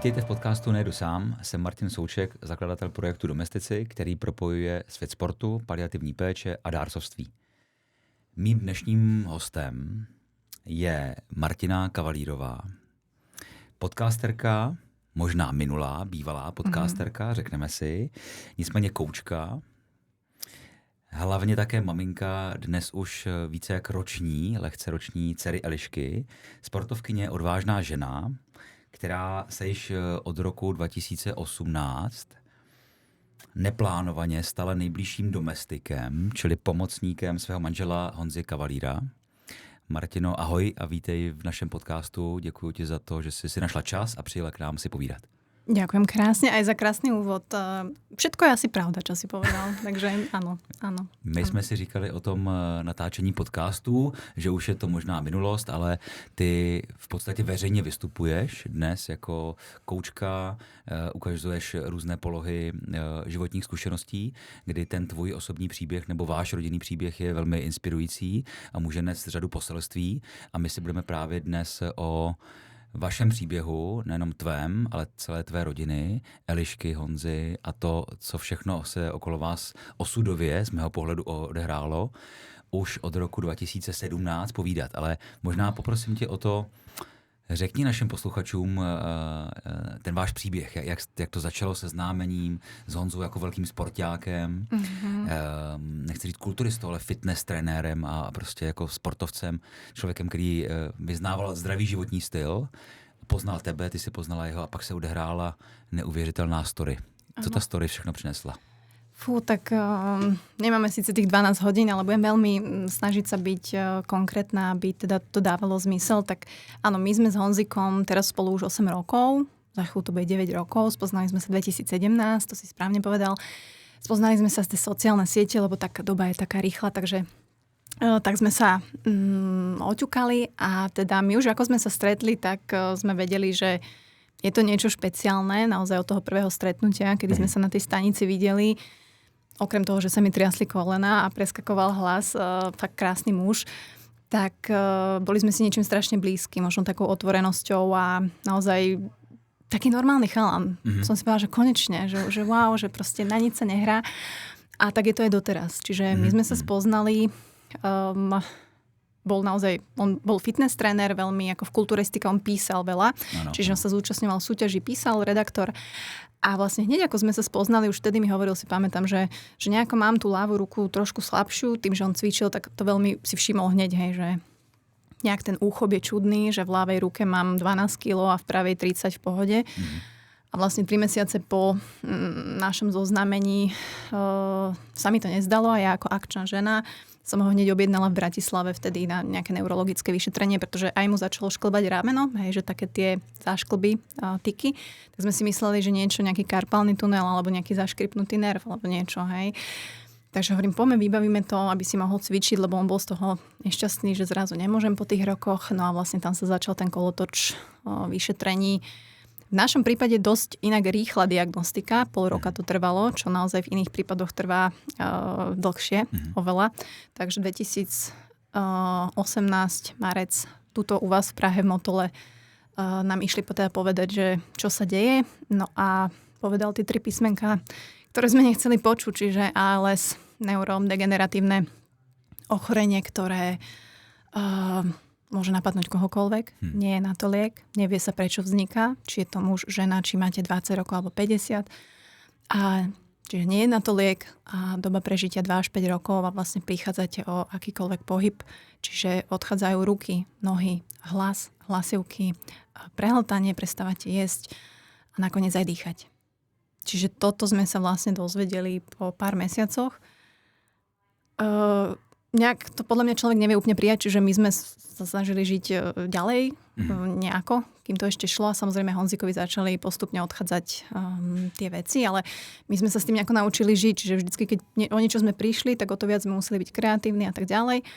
Vítejte v podcastu Nejedu sám. Jsem Martin Souček, zakladatel projektu Domestici, který propojuje svět sportu, paliativní péče a dárcovství. Mým dnešním hostem je Martina Kavalírová. Podcasterka, možná minulá, bývalá podcasterka, řekneme si, nicméně koučka, hlavně také maminka, dnes už více jak lehce roční dcery Elišky, sportovkyně, odvážná žena, která se již od roku 2018 neplánovaně stala nejbližším domestikem, čili pomocníkem svého manžela Honzy Kavalíra. Martino, ahoj a vítej v našem podcastu. Děkuji ti za to, že jsi si našla čas a přijela k nám si povídat. Ďakujem krásne aj za krásny úvod. Všetko je asi pravda, čo si povedal, takže áno. My jsme si říkali o tom natáčení podcastu, že už je to možná minulost, ale ty v podstatě veřejně vystupuješ dnes jako koučka, ukazuješ různé polohy životních zkušeností, kdy ten tvůj osobní příběh nebo váš rodinný příběh je velmi inspirující a může nést řadu poselství. A my si budeme právě dnes o vašem příběhu, nejenom tvém, ale celé tvé rodiny, Elišky, Honzy a to, co všechno se okolo vás osudově z mého pohledu odehrálo, už od roku 2017 povídat. Ale možná poprosím tě o to, řekni našim posluchačům ten váš příběh, jak to začalo seznámením s Honzou jako velkým sportákem, nechci říct kulturistou, ale fitness trenérem a prostě jako sportovcem, člověkem, který vyznával zdravý životní styl, poznal tebe, ty si poznala jeho a pak se odehrála neuvěřitelná story. Co ta story všechno přinesla? Tak nemáme síce tých 12 hodín, ale budem veľmi snažiť sa byť konkrétna, aby teda to dávalo zmysel. Tak áno, my sme s Honzikom teraz spolu už 8 rokov, za chvíľu to bude 9 rokov, spoznali sme sa 2017, to si správne povedal. Spoznali sme sa z tej sociálne siete, lebo taká doba je taká rýchla, takže tak sme sa oťukali a teda my už ako sme sa stretli, tak sme vedeli, že je to niečo špeciálne, naozaj od toho prvého stretnutia, kedy sme sa na tej stanici videli. Okrem toho, že sa mi triasli kolena a preskakoval hlas, fakt krásny muž, tak boli sme si niečím strašne blízky, možno takou otvorenosťou a naozaj taký normálny chalan. Som si povedala, že konečne, že wow, že proste na nič sa nehrá. A tak je to aj doteraz. Čiže my sme sa spoznali, on bol fitness tréner, veľmi ako v kulturistike, on písal veľa, čiže on sa zúčastňoval súťaží, písal, redaktor. A vlastne hneď ako sme sa spoznali, už vtedy mi hovoril, si pamätám, že nejako mám tú ľavú ruku trošku slabšiu, tým, že on cvičil, tak to veľmi si všimol hneď, hej, že nejak ten úchop je čudný, že v ľavej ruke mám 12 kg a v pravej 30 v pohode. A vlastne 3 mesiace po našom zoznámení sa mi to nezdalo a ja ako akčná žena som ho hneď objednala v Bratislave vtedy na nejaké neurologické vyšetrenie, pretože aj mu začalo šklbať rameno, hej, že také tie zášklby, tyky. Tak sme si mysleli, že niečo, nejaký karpálny tunel alebo nejaký zaškripnutý nerv alebo niečo, hej. Takže hovorím, poďme, vybavíme to, aby si mohol cvičiť, lebo on bol z toho nešťastný, že zrazu nemôžem po tých rokoch. No a vlastne tam sa začal ten kolotoč vyšetrení. V našom prípade dosť inak rýchla diagnostika, pol roka to trvalo, čo naozaj v iných prípadoch trvá dlhšie, oveľa. Takže 2018 marec, tuto u vás v Prahe v Motole nám išli teda povedať, že čo sa deje. No a povedal tie 3 písmenka, ktoré sme nechceli počuť, čiže ALS, neurodegeneratívne ochorenie, ktoré môže napadnúť kohokoľvek, nie je na to liek, nevie sa prečo vzniká, či je to muž, žena, či máte 20 rokov alebo 50. A čiže nie je na to liek a doba prežitia 2 až 5 rokov a vlastne prichádzate o akýkoľvek pohyb, čiže odchádzajú ruky, nohy, hlasivky, prehltanie, prestávate jesť a nakoniec aj dýchať. Čiže toto sme sa vlastne dozvedeli po pár mesiacoch. Nejak to podľa mňa človek nevie úplne prijať, čiže my sme sa snažili žiť ďalej nejako, kým to ešte šlo a samozrejme Honzikovi začali postupne odchádzať tie veci, ale my sme sa s tým nejako naučili žiť, čiže vždycky, keď o niečo sme prišli, tak o to viac sme museli byť kreatívni a tak ďalej.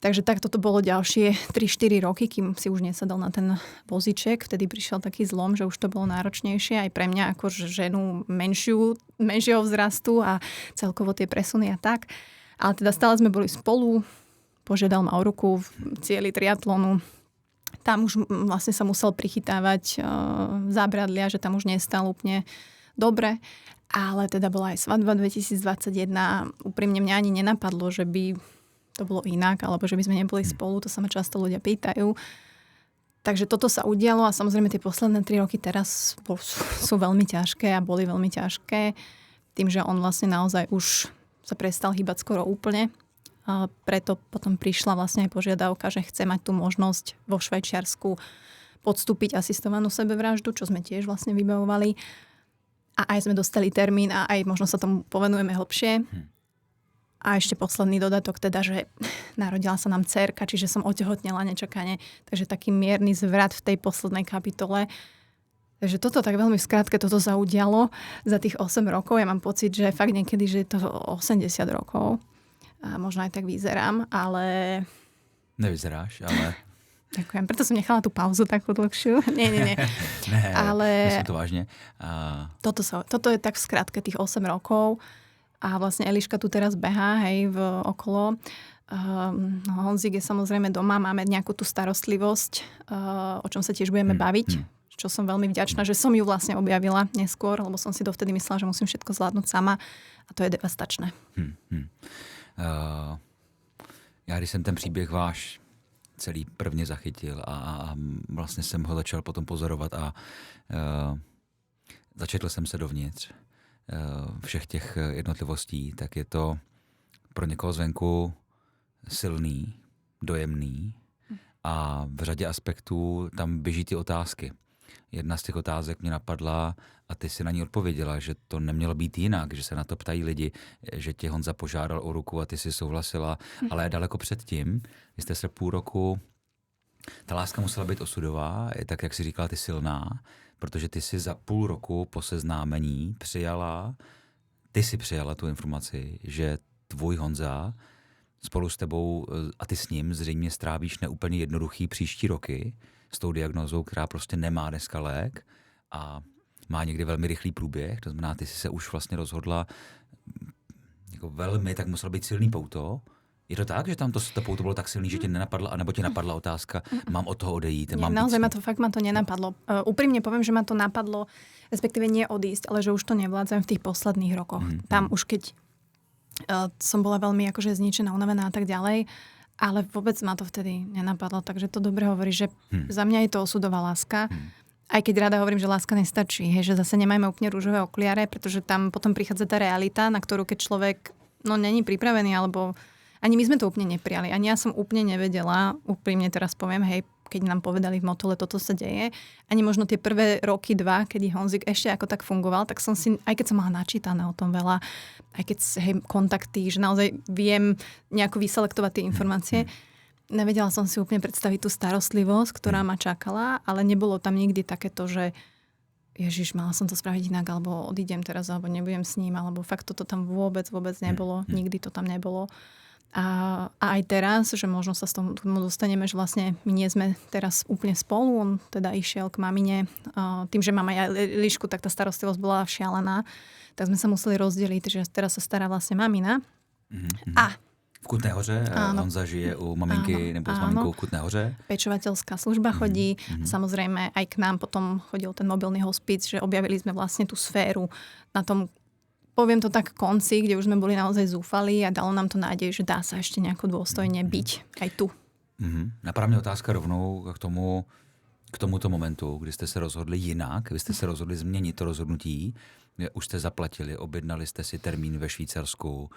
Takže takto to bolo ďalšie 3-4 roky, kým si už nesadol na ten vozíček. Vtedy prišiel taký zlom, že už to bolo náročnejšie aj pre mňa ako ženu menšieho vzrastu a celkovo tie presuny a tak. Ale teda stále sme boli spolu, požiadal ma o ruku v cieli triatlonu. tam už vlastne sa musel prichytávať zábradlia, že tam už nestal úplne dobre. Ale teda bola aj svadba 2021. Úprimne mňa ani nenapadlo, že by to bolo inak, alebo že by sme neboli spolu. To sa ma často ľudia pýtajú. Takže toto sa udialo a samozrejme tie posledné 3 roky teraz sú veľmi ťažké a boli veľmi ťažké. Tým, že on vlastne naozaj už sa prestal hýbať skoro úplne. A preto potom prišla vlastne aj požiadavka, že chce mať tú možnosť vo Švajčiarsku podstúpiť asistovanú sebevraždu, čo sme tiež vlastne vybavovali. A aj sme dostali termín a aj možno sa tomu povenujeme hlbšie. A ešte posledný dodatok teda, že narodila sa nám dcerka, čiže som otehotnela nečakane. Takže taký mierny zvrat v tej poslednej kapitole. Takže toto tak veľmi v skratke toto sa udialo za tých 8 rokov. Ja mám pocit, že fakt niekedy, že je to 80 rokov. A možno aj tak vyzerám, ale... Nevyzeráš, ale... Ďakujem, preto som nechala tú pauzu takú dlhšiu. Nie. Ne, ale... myslím to vážne. Toto je tak v skratke tých 8 rokov a vlastne Eliška tu teraz behá, okolo. Honzik je samozrejme doma, máme nejakú tú starostlivosť, o čom sa tiež budeme baviť, čo som veľmi vďačná, že som ju vlastne objavila neskôr, lebo som si dovtedy myslela, že musím všetko zvládnuť sama a to je devastačné. Já když jsem ten příběh váš celý prvně zachytil a vlastně jsem ho začal potom pozorovat a začetl jsem se dovnitř všech těch jednotlivostí, tak je to pro někoho zvenku silný, dojemný a v řadě aspektů tam běží ty otázky. Jedna z těch otázek mě napadla a ty si na ní odpověděla, že to nemělo být jinak, že se na to ptají lidi, že tě Honza požádal o ruku a ty si souhlasila, ale daleko předtím, vy jste se půl roku, ta láska musela být osudová, tak jak si říkala, ty silná, protože ty si za půl roku po seznámení přijala tu informaci, že tvůj Honza spolu s tebou a ty s ním zřejmě strávíš neúplně jednoduchý příští roky s tou diagnózou, která prostě nemá dneska lék a má někdy velmi rychlý průběh. To znamená, ty jsi se už vlastně rozhodla jako velmi, tak musel být silný pouto. Je to tak, že tam to pouto bylo tak silný, že tě nenapadla, anebo tě napadla otázka, mám od toho odejít? Nie, naozaj ma to nenapadlo. Úprimne poviem, že ma to napadlo, respektíve nie odísť, ale že už to nevládzem v tých posledných rokoch. Tam už keď som bola veľmi akože zničená, unavená a tak ďalej, ale vôbec ma to vtedy nenapadlo, takže to dobre hovorí, že za mňa je to osudová láska. Aj keď rada hovorím, že láska nestačí, že zase nemajme úplne rúžové okuliare, pretože tam potom prichádza tá realita, na ktorú keď človek není pripravený, alebo ani my sme to úplne neprijali. Ani ja som úplne nevedela, úprimne teraz poviem, keď nám povedali v Motole, toto sa deje. Ani možno tie prvé roky, 2, kedy Honzik ešte ako tak fungoval, tak som si, aj keď som mala načítané o tom veľa, aj keď kontakty, že naozaj viem nejako vyselektovať tie informácie, nevedela som si úplne predstaviť tú starostlivosť, ktorá ma čakala, ale nebolo tam nikdy takéto, že Ježiš, mala som to spraviť inak, alebo odídem teraz, alebo nebudem s ním, alebo fakt toto tam vôbec nebolo, nikdy to tam nebolo. A aj teraz, že možno sa z tomu dostaneme, že vlastne my nie sme teraz úplne spolu, on teda išiel k mamine. Tým, že mám aj Elišku, tak tá starostlivosť bola šialená, tak sme sa museli rozdeliť, že teraz sa stará vlastne mamina. A v Kutné Hoře, Honza žije u maminky nebo s maminkou v Kutné Hoře. Pečovateľská služba chodí. Samozrejme aj k nám potom chodil ten mobilný hospic, že objavili sme vlastne tú sféru na tom, poviem to tak, konci, kde už sme boli naozaj zúfali a dalo nám to nádej, že dá sa ešte nejako dôstojne byť aj tu. Napadá mě otázka rovnou k tomuto momentu, kdy jste se rozhodli jinak, vy jste se rozhodli změnit to rozhodnutí, už jste zaplatili, objednali jste si termín ve Švýcarsku.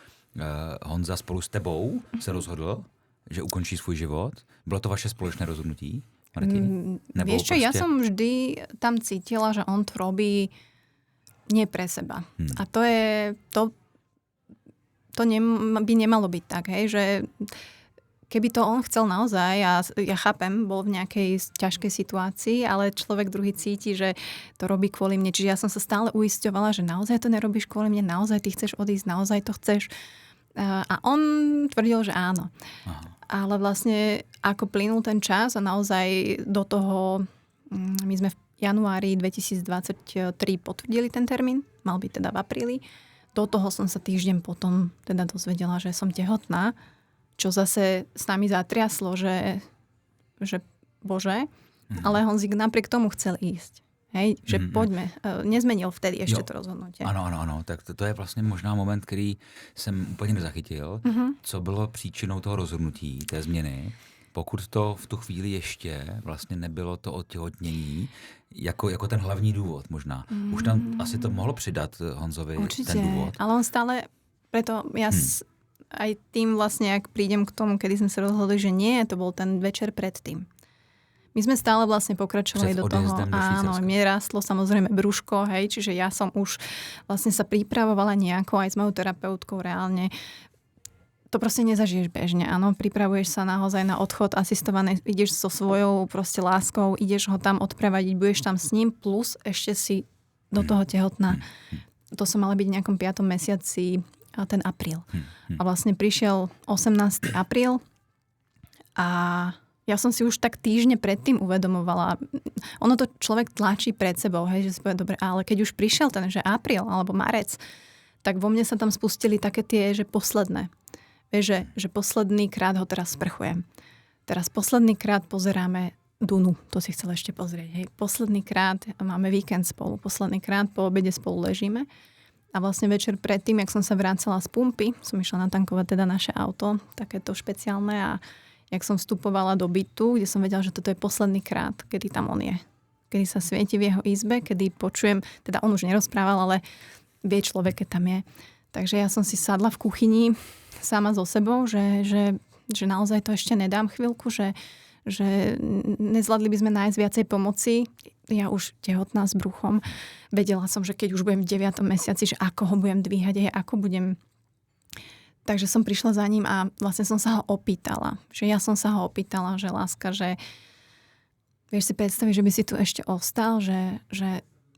Honza spolu s tebou se rozhodl, že ukončí svůj život. Bylo to vaše společné rozhodnutí, Martin? Vieš čo, ja som vždy tam cítila, že on to robí nie pre seba. A to je, to by nemalo byť tak, že keby to on chcel naozaj, ja chápem, bol v nejakej ťažkej situácii, ale človek druhý cíti, že to robí kvôli mne. Čiže ja som sa stále uisťovala, že naozaj to nerobíš kvôli mne, naozaj ty chceš odísť, naozaj to chceš. A on tvrdil, že áno. Aha. Ale vlastne ako plynul ten čas a naozaj do toho, my sme v januári 2023 potvrdili ten termín, mal byť teda v apríli. Do toho som sa týždeň potom teda dozvedela, že som tehotná, čo zase s nami zatriaslo, že Bože, ale Honzik napriek tomu chcel ísť. Hej, že poďme. Nezmenil vtedy ještě to rozhodnutí. Ano. Tak to je vlastně možná moment, který jsem úplně nezachytil. Co bylo příčinou toho rozhodnutí, té změny, pokud to v tu chvíli ještě vlastně nebylo to otěhotnění, jako ten hlavní důvod možná. Už tam asi to mohlo přidat Honzovi určite, ten důvod. Ale on stále, preto ja aj tým vlastne, ak prídem k tomu, kedy sme sa rozhodli, že nie, to bol ten večer predtým. My sme stále vlastne pokračovali do toho. Áno, mne rástlo samozrejme brúško, hej, čiže ja som už vlastne sa pripravovala nejako aj s mojou terapeutkou reálne. To proste nezažiješ bežne, áno. Pripravuješ sa naozaj na odchod asistovanej, ideš so svojou proste láskou, ideš ho tam odprevadiť, budeš tam s ním, plus ešte si do toho tehotná. To som mala byť v nejakom 5. mesiaci, ten apríl. A vlastne prišiel 18. apríl a ja som si už tak týždne predtým uvedomovala. Ono to človek tlačí pred sebou, hej, že si povie, dobre, ale keď už prišiel ten, že apríl alebo marec, tak vo mne sa tam spustili také tie, že posledné. Vieš, že posledný krát ho teraz sprchujem. Teraz posledný krát pozeráme Dunu, to si chcel ešte pozrieť. Hej. Posledný krát máme víkend spolu, posledný krát po obede spolu ležíme. A vlastne večer predtým, jak som sa vracala z pumpy, som išla natankovať teda naše auto, takéto špeciálne, a jak som vstupovala do bytu, kde som vedela, že toto je posledný krát, kedy tam on je. Kedy sa svieti v jeho izbe, kedy počujem, teda on už nerozprával, ale vie človek, keď tam je. Takže ja som si sadla v kuchyni sama so sebou, že naozaj to ešte nedám chvíľku, že nezvládli by sme nájsť viacej pomoci. Ja už tehotná s bruchom. Vedela som, že keď už budem v 9. mesiaci, že ako ho budem dvíhať, ako budem. Takže som prišla za ním a vlastne som sa ho opýtala. Že ja som sa ho opýtala, že láska, že vieš si predstaviť, že by si tu ešte ostal, že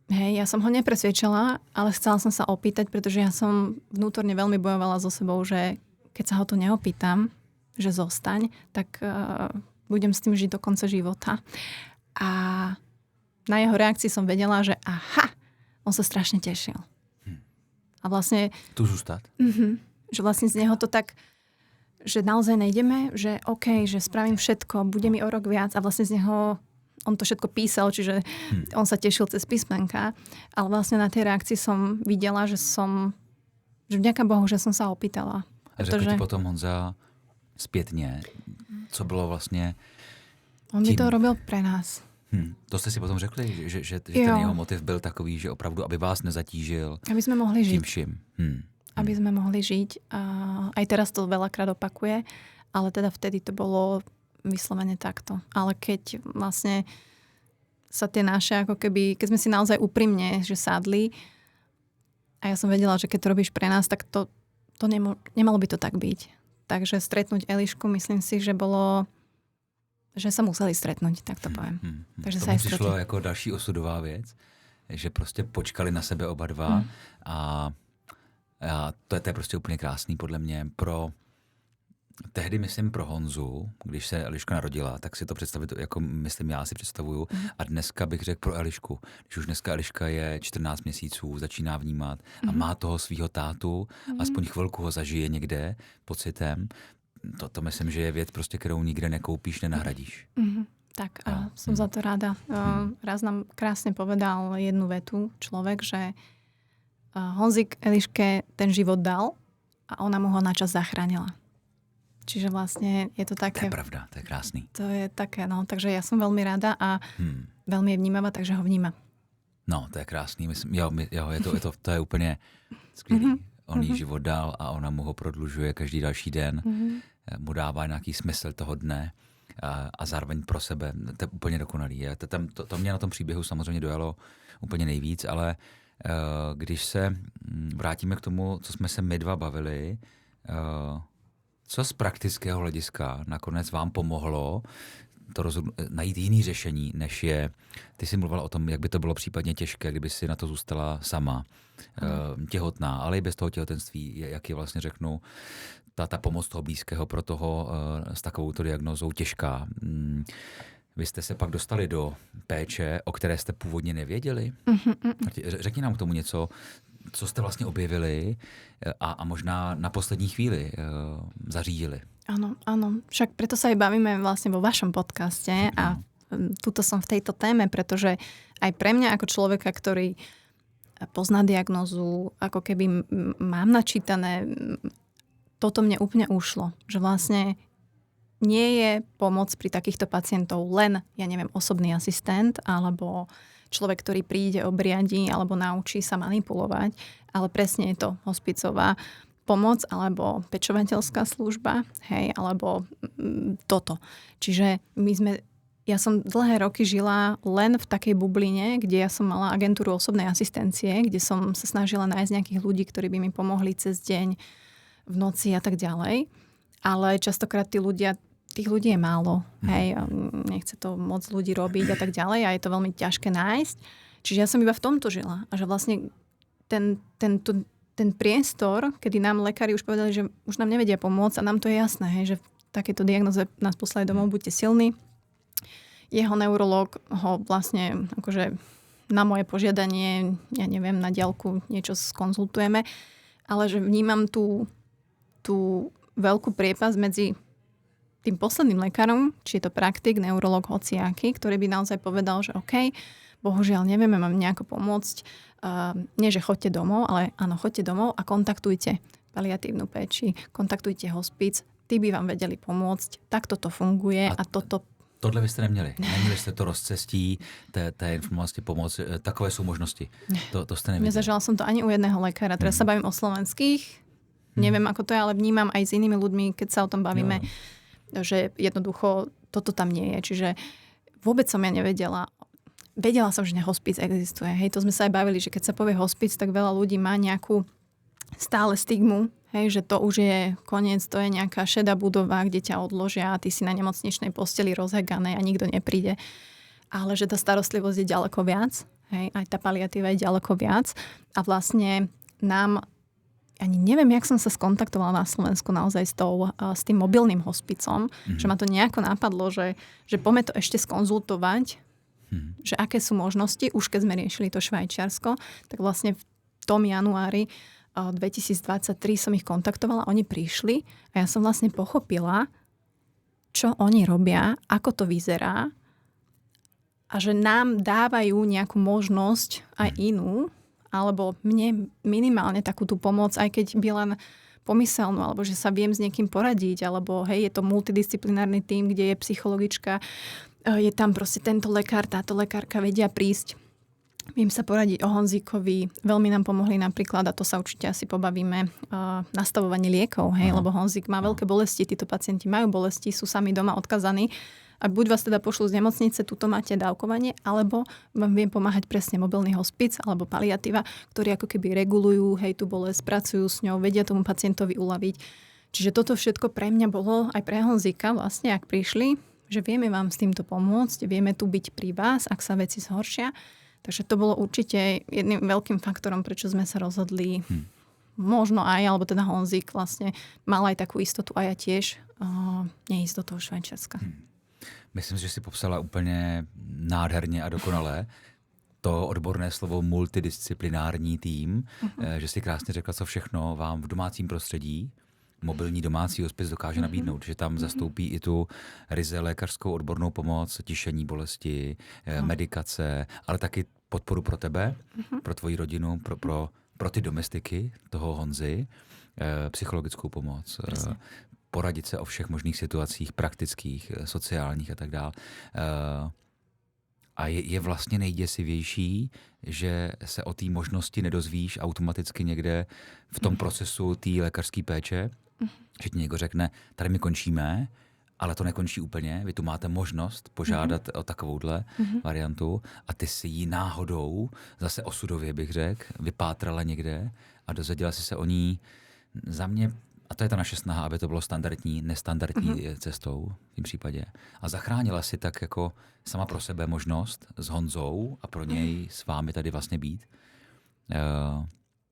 hej, ja som ho nepresviečala, ale chcela som sa opýtať, pretože ja som vnútorne veľmi bojovala so sebou, že keď sa ho tu neopýtam, že zostaň, tak budem s tým žiť do konca života. A na jeho reakcii som vedela, že aha, on sa strašne tešil. A vlastne... Tu zústať? Že vlastne z neho to tak, že naozaj nejdeme, že OK, že spravím všetko, bude mi o rok viac, a vlastne z neho on to všetko písal, čiže on sa tešil cez písmenka, ale vlastne na tej reakcii som videla, že vďaka Bohu, že som sa opýtala. A řekl ti potom Honza zpětně, co bylo vlastně... On by to robil pre nás. To jste si potom řekli, že ten jeho motiv byl takový, že opravdu, aby vás nezatížil. Aby sme mohli žiť. Tím vším. Aby sme mohli žiť. A aj teraz to veľakrát opakuje, ale teda vtedy to bolo vyslovene takto. Ale keď vlastne sa tie naše, ako keby, keď sme si naozaj úprimne, že sadli, a ja som vedela, že keď to robíš pre nás, tak to nemalo by to tak byť. Takže stretnúť Elišku, myslím si, že bolo, že sa museli stretnúť, tak to poviem. Takže to sa aj přišlo jako další osudová věc, že prostě počkali na sebe oba dva a to je prostě úplně krásný podle mě tehdy myslím pro Honzu, když se Eliška narodila, tak si to představit, jako myslím já si představuju. A dneska bych řekl pro Elišku, když už dneska Eliška je 14 měsíců, začíná vnímat a má toho svýho tátu, aspoň chvilku ho zažije někde pocitem, to myslím, že je věc prostě, kterou nikde nekoupíš, nenahradíš. Tak a som za to rada. Raz nám krásne povedal jednu vetu človek, že Honzik Eliške ten život dal a ona mu ho načas zachránila. Čiže vlastne je to také... To je pravda, to je krásný. To je také, no, takže ja som veľmi rada a veľmi je vnímavá, takže ho vníma. No, to je krásný. Myslím, to je úplně skvělý. On jí život dal a ona mu ho prodlužuje každý další den. Mu dává nějaký smysl toho dne a zároveň pro sebe. To je úplně dokonalý. To mě na tom příběhu samozřejmě dojalo úplně nejvíc, ale když se vrátíme k tomu, co jsme se my dva bavili, co z praktického hlediska nakonec vám pomohlo najít jiný řešení, než je, ty jsi mluvila o tom, jak by to bylo případně těžké, kdyby si na to zůstala sama, těhotná, ale i bez toho těhotenství, jak je vlastně řeknu, ta pomoc toho blízkého pro toho s takovouto diagnózou těžká. Vy jste se pak dostali do péče, o které jste původně nevěděli. Řekni nám k tomu něco, co jste vlastně objevili a možná na poslední chvíli zařídili. Áno. Však preto sa aj bavíme vlastne vo vašom podcaste a tuto som v tejto téme, pretože aj pre mňa ako človeka, ktorý pozná diagnózu, ako keby mám načítané, toto mne úplne ušlo. Že vlastne nie je pomoc pri takýchto pacientov len, ja neviem, osobný asistent alebo človek, ktorý príde, obriadí alebo naučí sa manipulovať, ale presne je to hospicová pomoc alebo pečovateľská služba, hej, alebo toto. Čiže ja som dlhé roky žila len v takej bubline, kde ja som mala agentúru osobnej asistencie, kde som sa snažila nájsť nejakých ľudí, ktorí by mi pomohli cez deň, v noci a tak ďalej. Ale častokrát tých ľudí je málo, hej, nechce to moc ľudí robiť a tak ďalej a je to veľmi ťažké nájsť. Čiže ja som iba v tomto žila a že vlastne ten priestor, kedy nám lekári už povedali, že už nám nevedia pomôcť a nám to je jasné, hej, že v takejto diagnoze nás poslali domov, buďte silní. Jeho neurológ ho vlastne akože na moje požiadanie, ja neviem, na diaľku niečo skonzultujeme, ale že vnímam tú veľkú priepasť medzi tým posledným lekárom, či je to praktik, neurológ, hociaký, ktorý by naozaj povedal, že OK, bohužiaľ nevieme vám nejako pomôcť. Nie, že choďte domov, ale áno, choďte domov a kontaktujte paliatívnu péči, kontaktujte hospic, tí by vám vedeli pomôcť. Takto to funguje a toto... Tohle byste neměli. Neměli jste to rozcestí, té informace pomoc. Takové jsou možnosti. To jste nevěděli. Nezažila som to ani u jedného lekára. Teraz sa bavím o slovenských. Neviem, ako to je, ale vnímam aj s inými ľuďmi, keď sa o tom bavíme, že jednoducho toto tam nie je. Čiže vôbec som ja nevedela. Vedela som, že hospic existuje. Hej, to sme sa aj bavili, že keď sa povie hospic, tak veľa ľudí má nejakú stále stigmu, hej, že to už je koniec, to je nejaká šedá budova, kde ťa odložia a ty si na nemocničnej posteli rozheganej a nikto nepríde. Ale že tá starostlivosť je ďaleko viac, hej, aj tá paliatíva je ďaleko viac a vlastne nám ani neviem, jak som sa skontaktovala na Slovensku naozaj s tým mobilným hospicom, že ma to nejako napadlo, že poďme to ešte skonzultovať, že aké sú možnosti, už keď sme riešili to Švajčiarsko, tak vlastne v tom januári 2023 som ich kontaktovala, oni prišli a ja som vlastne pochopila, čo oni robia, ako to vyzerá a že nám dávajú nejakú možnosť aj inú, alebo mne minimálne takú tú pomoc, aj keď by len pomyselnú, alebo že sa viem s niekým poradiť, alebo hej, je to multidisciplinárny tím, kde je psychologička, je tam proste tento lekár, táto lekárka vedia prísť. Viem sa poradiť o Honzíkovi. Veľmi nám pomohli napríklad, a to sa určite asi pobavíme, nastavovanie liekov, hej, lebo Honzík má veľké bolesti, títo pacienti majú bolesti, sú sami doma odkazaní. A buď vás teda pošlú z nemocnice, tuto máte dávkovanie, alebo vám viem pomáhať presne mobilný hospic alebo paliatíva, ktorí ako keby regulujú, hej, tú bolesť, pracujú s ňou, vedia tomu pacientovi uľaviť. Čiže toto všetko pre mňa bolo aj pre Honzíka vlastne, ak prišli, že vieme vám s týmto pomôcť, vieme tu byť pri vás, ak sa veci zhoršia. Takže to bolo určite jedným veľkým faktorom, prečo sme sa rozhodli, možno aj, alebo teda Honzík vlastne mal aj takú istotu a ja tiež neísť do toho Švajčiarska. Myslím, že si popsala úplně nádherně a dokonale to odborné slovo multidisciplinární tým, že si krásně řekla, co všechno vám v domácím prostředí mobilní domácí hospic dokáže nabídnout, že tam zastoupí i tu ryze lékařskou odbornou pomoc, tišení bolesti, medikace, ale taky podporu pro tebe, pro tvoji rodinu, pro ty domestiky toho Honzy, psychologickou pomoc. Presne. Poradit se o všech možných situacích, praktických, sociálních a tak dále. A je vlastně nejděsivější, že se o té možnosti nedozvíš automaticky někde v tom procesu té lékařské péče, že ti někdo řekne, tady my končíme, ale to nekončí úplně, vy tu máte možnost požádat o takovouhle variantu a ty si ji náhodou, zase osudově bych řekl, vypátrala někde a dozvěděla si se o ní. Za mě, a to je ta naše snaha, aby to bylo standardní, nestandardní cestou v tom případě. A zachránila si tak jako sama pro sebe možnost s Honzou a pro něj s vámi tady vlastně být.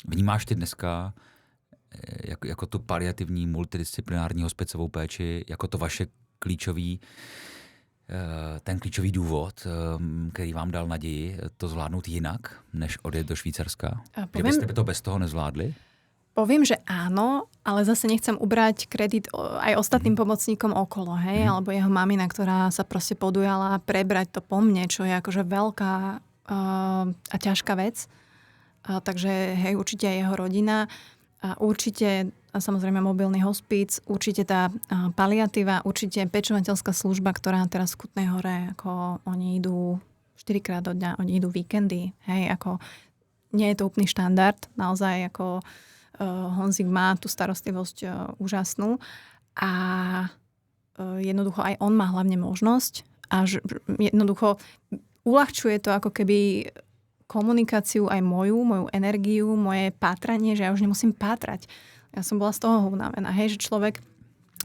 Vnímáš ty dneska jako tu paliativní multidisciplinární hospicovou péči, jako to vaše klíčový, ten klíčový důvod, který vám dal naději to zvládnout jinak, než odjet do Švýcarska? Že byste by to bez toho nezvládli? Poviem, že áno, ale zase nechcem ubrať kredit aj ostatným pomocníkom okolo, hej, alebo jeho mamina, ktorá sa proste podujala prebrať to po mne, čo je akože veľká a ťažká vec. Takže hej, určite aj jeho rodina a určite a samozrejme mobilný hospic, určite tá paliatíva, určite pečovateľská služba, ktorá teraz v Kutnej Hore, ako oni idú 4-krát do dňa, oni idú víkendy, hej, ako nie je to úplný štandard, naozaj ako Honzik má tú starostlivosť úžasnú a jednoducho aj on má hlavne možnosť a jednoducho uľahčuje to ako keby komunikáciu aj moju energiu, moje pátranie, že ja už nemusím pátrať. Ja som bola z toho unavená, hej, že človek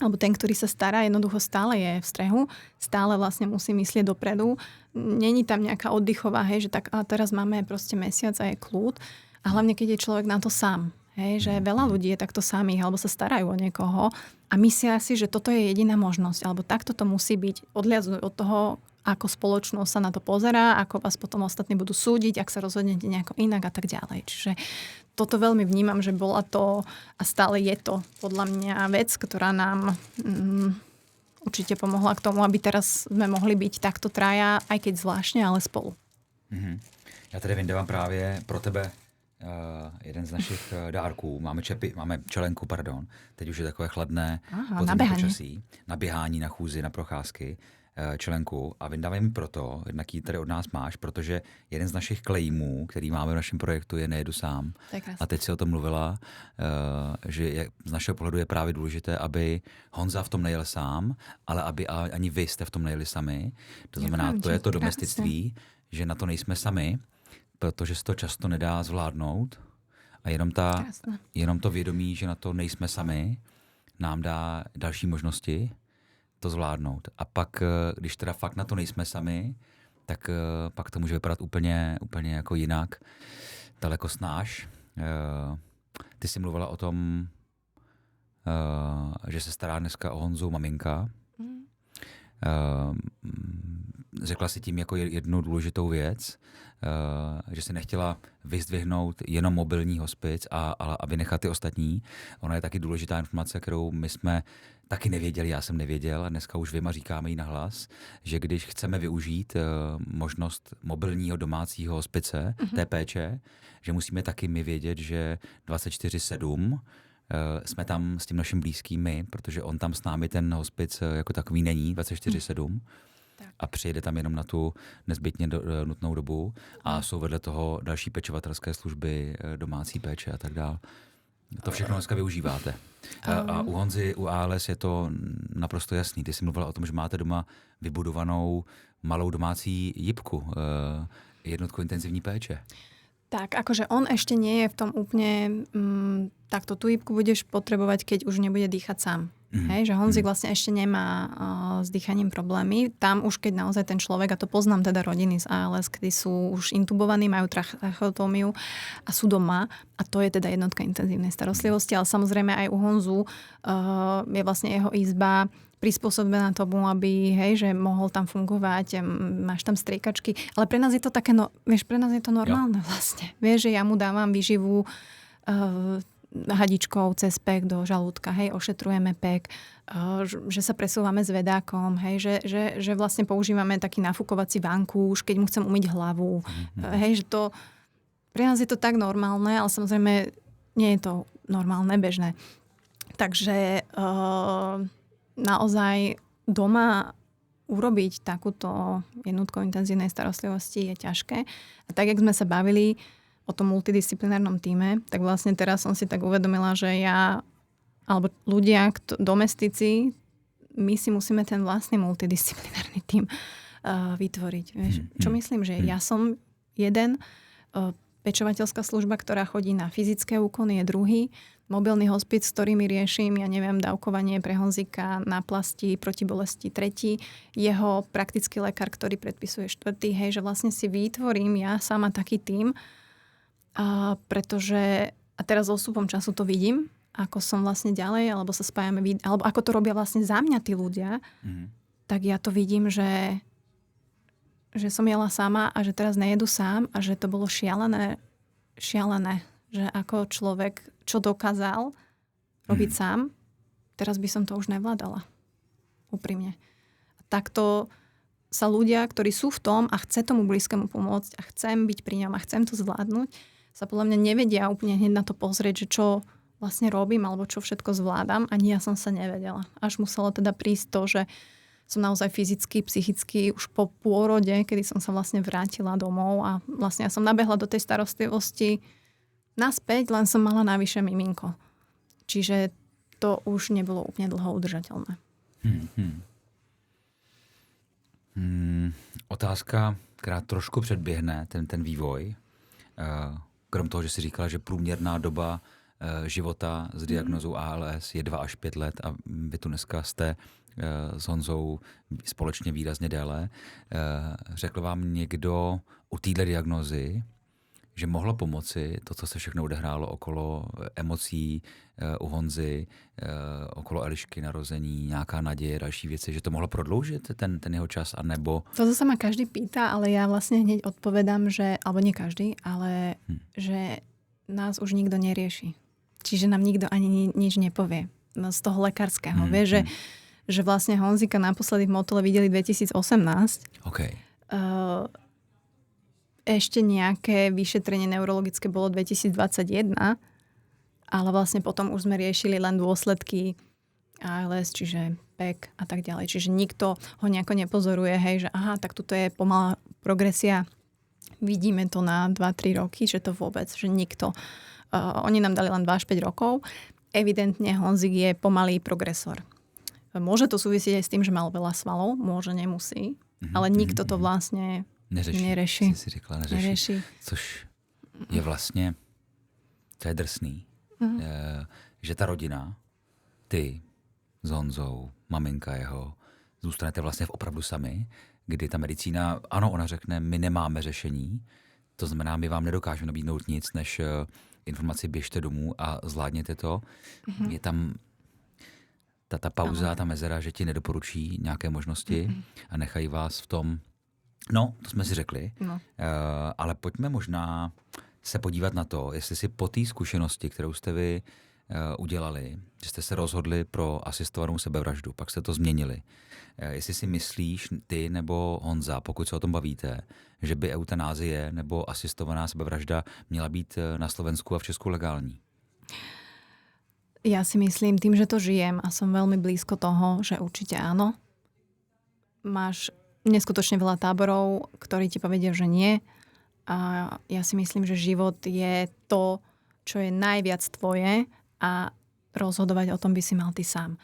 alebo ten, ktorý sa stará, jednoducho stále je v strehu, stále vlastne musí myslieť dopredu. Není tam nejaká oddychová, hej, že tak a teraz máme proste mesiac a je kľud. A hlavne, keď je človek na to sám. Hej, že veľa ľudí je takto samých alebo sa starajú o niekoho a myslia si, že toto je jediná možnosť alebo takto to musí byť. Odliadnúť od toho, ako spoločnosť sa na to pozerá, ako vás potom ostatní budú súdiť, ak sa rozhodnete nejako inak a tak ďalej. Čiže toto veľmi vnímam, že bola to a stále je to podľa mňa vec, ktorá nám určite pomohla k tomu, aby teraz sme mohli byť takto traja, aj keď zvláštne, ale spolu. Mm-hmm. Já tady vyndávám právě pro tebe jeden z našich dárků. Máme čelenku, pardon. Teď už je takové chladné podzimní počasí. Na běhání, na chůzi, na procházky. Čelenku a vydávaj mi proto, jednak ji tady od nás máš, protože jeden z našich klejmů, který máme v našem projektu, je Nejedu sám. A teď si o tom mluvila, že z našeho pohledu je právě důležité, aby Honza v tom nejel sám, ale aby ani vy jste v tom nejeli sami. To znamená, to je to domestictví, že na to nejsme sami, protože se to často nedá zvládnout a jenom to vědomí, že na to nejsme sami, nám dá další možnosti to zvládnout. A pak, když teda fakt na to nejsme sami, tak pak to může vypadat úplně jako jinak. Daleko snáš. Ty jsi mluvila o tom, že se stará dneska o Honzu maminka. Řekla si tím jako jednu důležitou věc, že si nechtěla vyzdvihnout jenom mobilní hospic a vynechat ty ostatní. Ona je taky důležitá informace, kterou my jsme taky nevěděli, já jsem nevěděl a dneska už vím a říkáme ji nahlas, že když chceme využít možnost mobilního domácího hospice, té péče, že musíme taky my vědět, že 24/7 jsme tam s tím naším blízkým my, protože on tam s námi ten hospic jako takový není 24/7 a přijede tam jenom na tu nezbytně nutnou dobu a jsou vedle toho další pečovatelské služby, domácí péče a tak dále. To všechno dneska využíváte. A u Honzy, u ALS je to naprosto jasný. Ty jsi mluvila o tom, že máte doma vybudovanou malou domácí jipku, jednotku intenzívní péče. Tak, akože on ešte nie je v tom úplne, takto tú jipku budeš potrebovať, keď už nebude dýchať sám. Hej, že Honzik vlastne ešte nemá s dýchaním problémy. Tam už keď naozaj ten človek, a to poznám teda rodiny z ALS, kedy sú už intubovaní, majú tracheotómiu a sú doma a to je teda jednotka intenzívnej starostlivosti, ale samozrejme aj u Honzu je vlastne jeho izba prispôsobená tomu, aby, hej, že mohol tam fungovať, máš tam striekačky, ale pre nás je to také, pre nás je to normálne vlastne. Vieš, že ja mu dávam výživu hadičkou cez pek do žalúdka, hej, ošetrujeme pek, že sa presúvame s vedákom, hej, že vlastne používame taký nafúkovací vankúš, keď mu chcem umyť hlavu. Hej, že to, pre nás je to tak normálne, ale samozrejme nie je to normálne, bežné. Takže naozaj doma urobiť takúto jednotku intenzívnej starostlivosti je ťažké. A tak, jak sme sa bavili o tom multidisciplinárnom tíme, tak vlastne teraz som si tak uvedomila, že ja, alebo ľudia, domestici, my si musíme ten vlastný multidisciplinárny tím vytvoriť. Vieš? Čo myslím, že ja som jeden, pečovateľská služba, ktorá chodí na fyzické úkony, je druhý, mobilný hospic, s ktorými riešim, ja neviem, dávkovanie pre Honzika, náplasti, proti bolesti tretí, jeho praktický lekár, ktorý predpisuje štvrtý, hej, že vlastne si vytvorím ja sama taký tím, pretože, a teraz s odstupom času to vidím, ako som vlastne ďalej, alebo sa spájame, alebo ako to robia vlastne za mňa tí ľudia, tak ja to vidím, že som jela sama a že teraz nejedu sám a že to bolo šialené, že ako človek, čo dokázal robiť sám, teraz by som to už nevládala. Úprimne. Takto sa ľudia, ktorí sú v tom a chce tomu blízkemu pomôcť a chcem byť pri ňom a chcem to zvládnuť, sa podľa mňa nevedia úplne hneď na to pozrieť, že čo vlastne robím alebo čo všetko zvládam. Ani ja som sa nevedela. Až muselo teda prísť to, že som naozaj fyzicky, psychicky už po pôrode, kedy som sa vlastne vrátila domov a vlastne ja som nabehla do tej starostlivosti naspäť, len som mala navyše miminko. Čiže to už nebolo úplne dlho udržateľné. Otázka, která trošku předběhne ten vývoj. Krom toho, že si říkala, že průměrná doba života s diagnózou ALS je 2 až 5 let a vy tu dneska jste s Honzou společně výrazně déle. Řekl vám někdo u téhle diagnózy, že mohlo pomoci to, co se všechno odehrálo okolo emocí u Honzy, okolo Elišky narození, nějaká naděje, další věci, že to mohlo prodloužit ten jeho čas, anebo... To sa ma každý pýta, ale ja vlastne hneď odpovedám, že, alebo nie každý, ale že nás už nikto nerieši. Čiže nám nikto ani nič nepovie. No, z toho lekárskeho. Vieš, že vlastne Honzika naposledy v Motole videli 2018. Okay. Ešte nejaké vyšetrenie neurologické bolo 2021, ale vlastne potom už sme riešili len dôsledky ALS, čiže PEC a tak ďalej. Čiže nikto ho nejako nepozoruje, hej, že aha, tak tuto je pomalá progresia. Vidíme to na 2-3 roky, že to vôbec, že nikto. Oni nám dali len 2 až 5 rokov. Evidentne Honzik je pomalý progresor. Môže to súvisieť aj s tým, že mal veľa svalov, môže, nemusí, ale nikto to vlastne nereší. Si říkala, nereší. Což je vlastně, to je drsný, že ta rodina, ty s Honzou, maminka jeho, zůstanete vlastně opravdu sami, kdy ta medicína, ano, ona řekne, my nemáme řešení, to znamená, my vám nedokážeme nabídnout nic, než informaci běžte domů a zvládněte to. Je tam ta pauza, ta mezera, že ti nedoporučí nějaké možnosti a nechají vás v tom. No, to jsme si řekli, ale pojďme možná se podívat na to, jestli si po té zkušenosti, kterou jste vy udělali, že jste se rozhodli pro asistovanou sebevraždu, pak jste to změnili. Jestli si myslíš ty nebo Honza, pokud se o tom bavíte, že by eutanázie nebo asistovaná sebevražda měla být na Slovensku a v Česku legální? Ja si myslím, tým, že to žijem a som veľmi blízko toho, že určite áno. Máš neskutočne veľa táborov, ktorí ti povedia, že nie. A ja si myslím, že život je to, čo je najviac tvoje a rozhodovať o tom by si mal ty sám.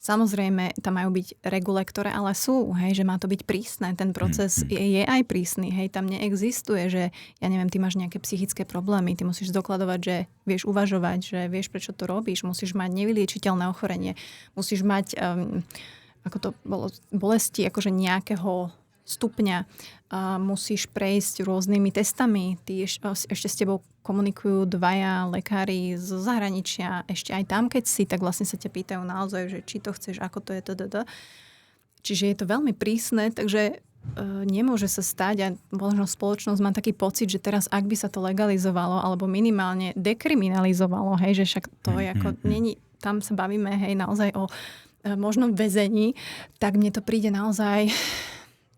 Samozrejme, tam majú byť regule, ktoré ale sú, hej, že má to byť prísne. Ten proces je aj prísny, hej, tam neexistuje, že ja neviem, ty máš nejaké psychické problémy, ty musíš dokladovať, že vieš uvažovať, že vieš, prečo to robíš, musíš mať nevyliečiteľné ochorenie, musíš mať ako to bolo, bolesti akože nejakého stupňa, musíš prejsť rôznymi testami, ty ešte s tebou komunikujú 2 lekári z zahraničia, ešte aj tam, keď si, tak vlastne sa ťa pýtajú naozaj, že či to chceš, ako to je, Čiže je to veľmi prísne, takže nemôže sa stať a možno spoločnosť má taký pocit, že teraz ak by sa to legalizovalo alebo minimálne dekriminalizovalo, hej, že však to je ako, tam sa bavíme, hej, naozaj o možnom väzení, tak mne to príde naozaj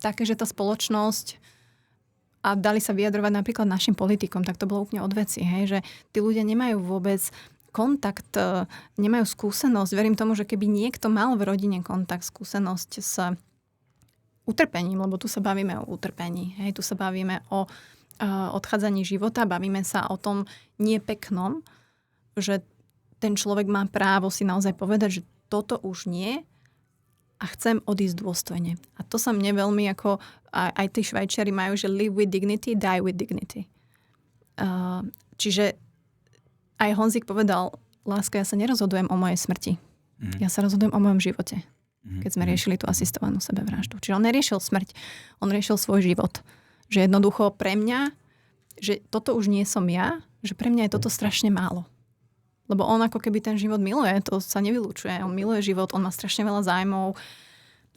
také, že tá spoločnosť a dali sa vyjadrovať napríklad našim politikom, tak to bolo úplne od veci, hej, že tí ľudia nemajú vôbec kontakt, nemajú skúsenosť. Verím tomu, že keby niekto mal v rodine kontakt, skúsenosť s utrpením, lebo tu sa bavíme o utrpení, hej, tu sa bavíme o odchádzaní života, bavíme sa o tom nepeknom, že ten človek má právo si naozaj povedať, že toto už nie a chcem odísť dôstojne. A to sa mne veľmi ako, aj tí Švajčiari majú, že live with dignity, die with dignity. Čiže aj Honzik povedal, láska, ja sa nerozhodujem o mojej smrti. Ja sa rozhodujem o mojom živote. Keď sme riešili tú asistovanú sebevraždu. Čiže on neriešil smrť, on riešil svoj život. Že jednoducho pre mňa, že toto už nie som ja, že pre mňa je toto strašne málo. Lebo on ako keby ten život miluje, to sa nevylučuje. On miluje život, on má strašne veľa zájmov.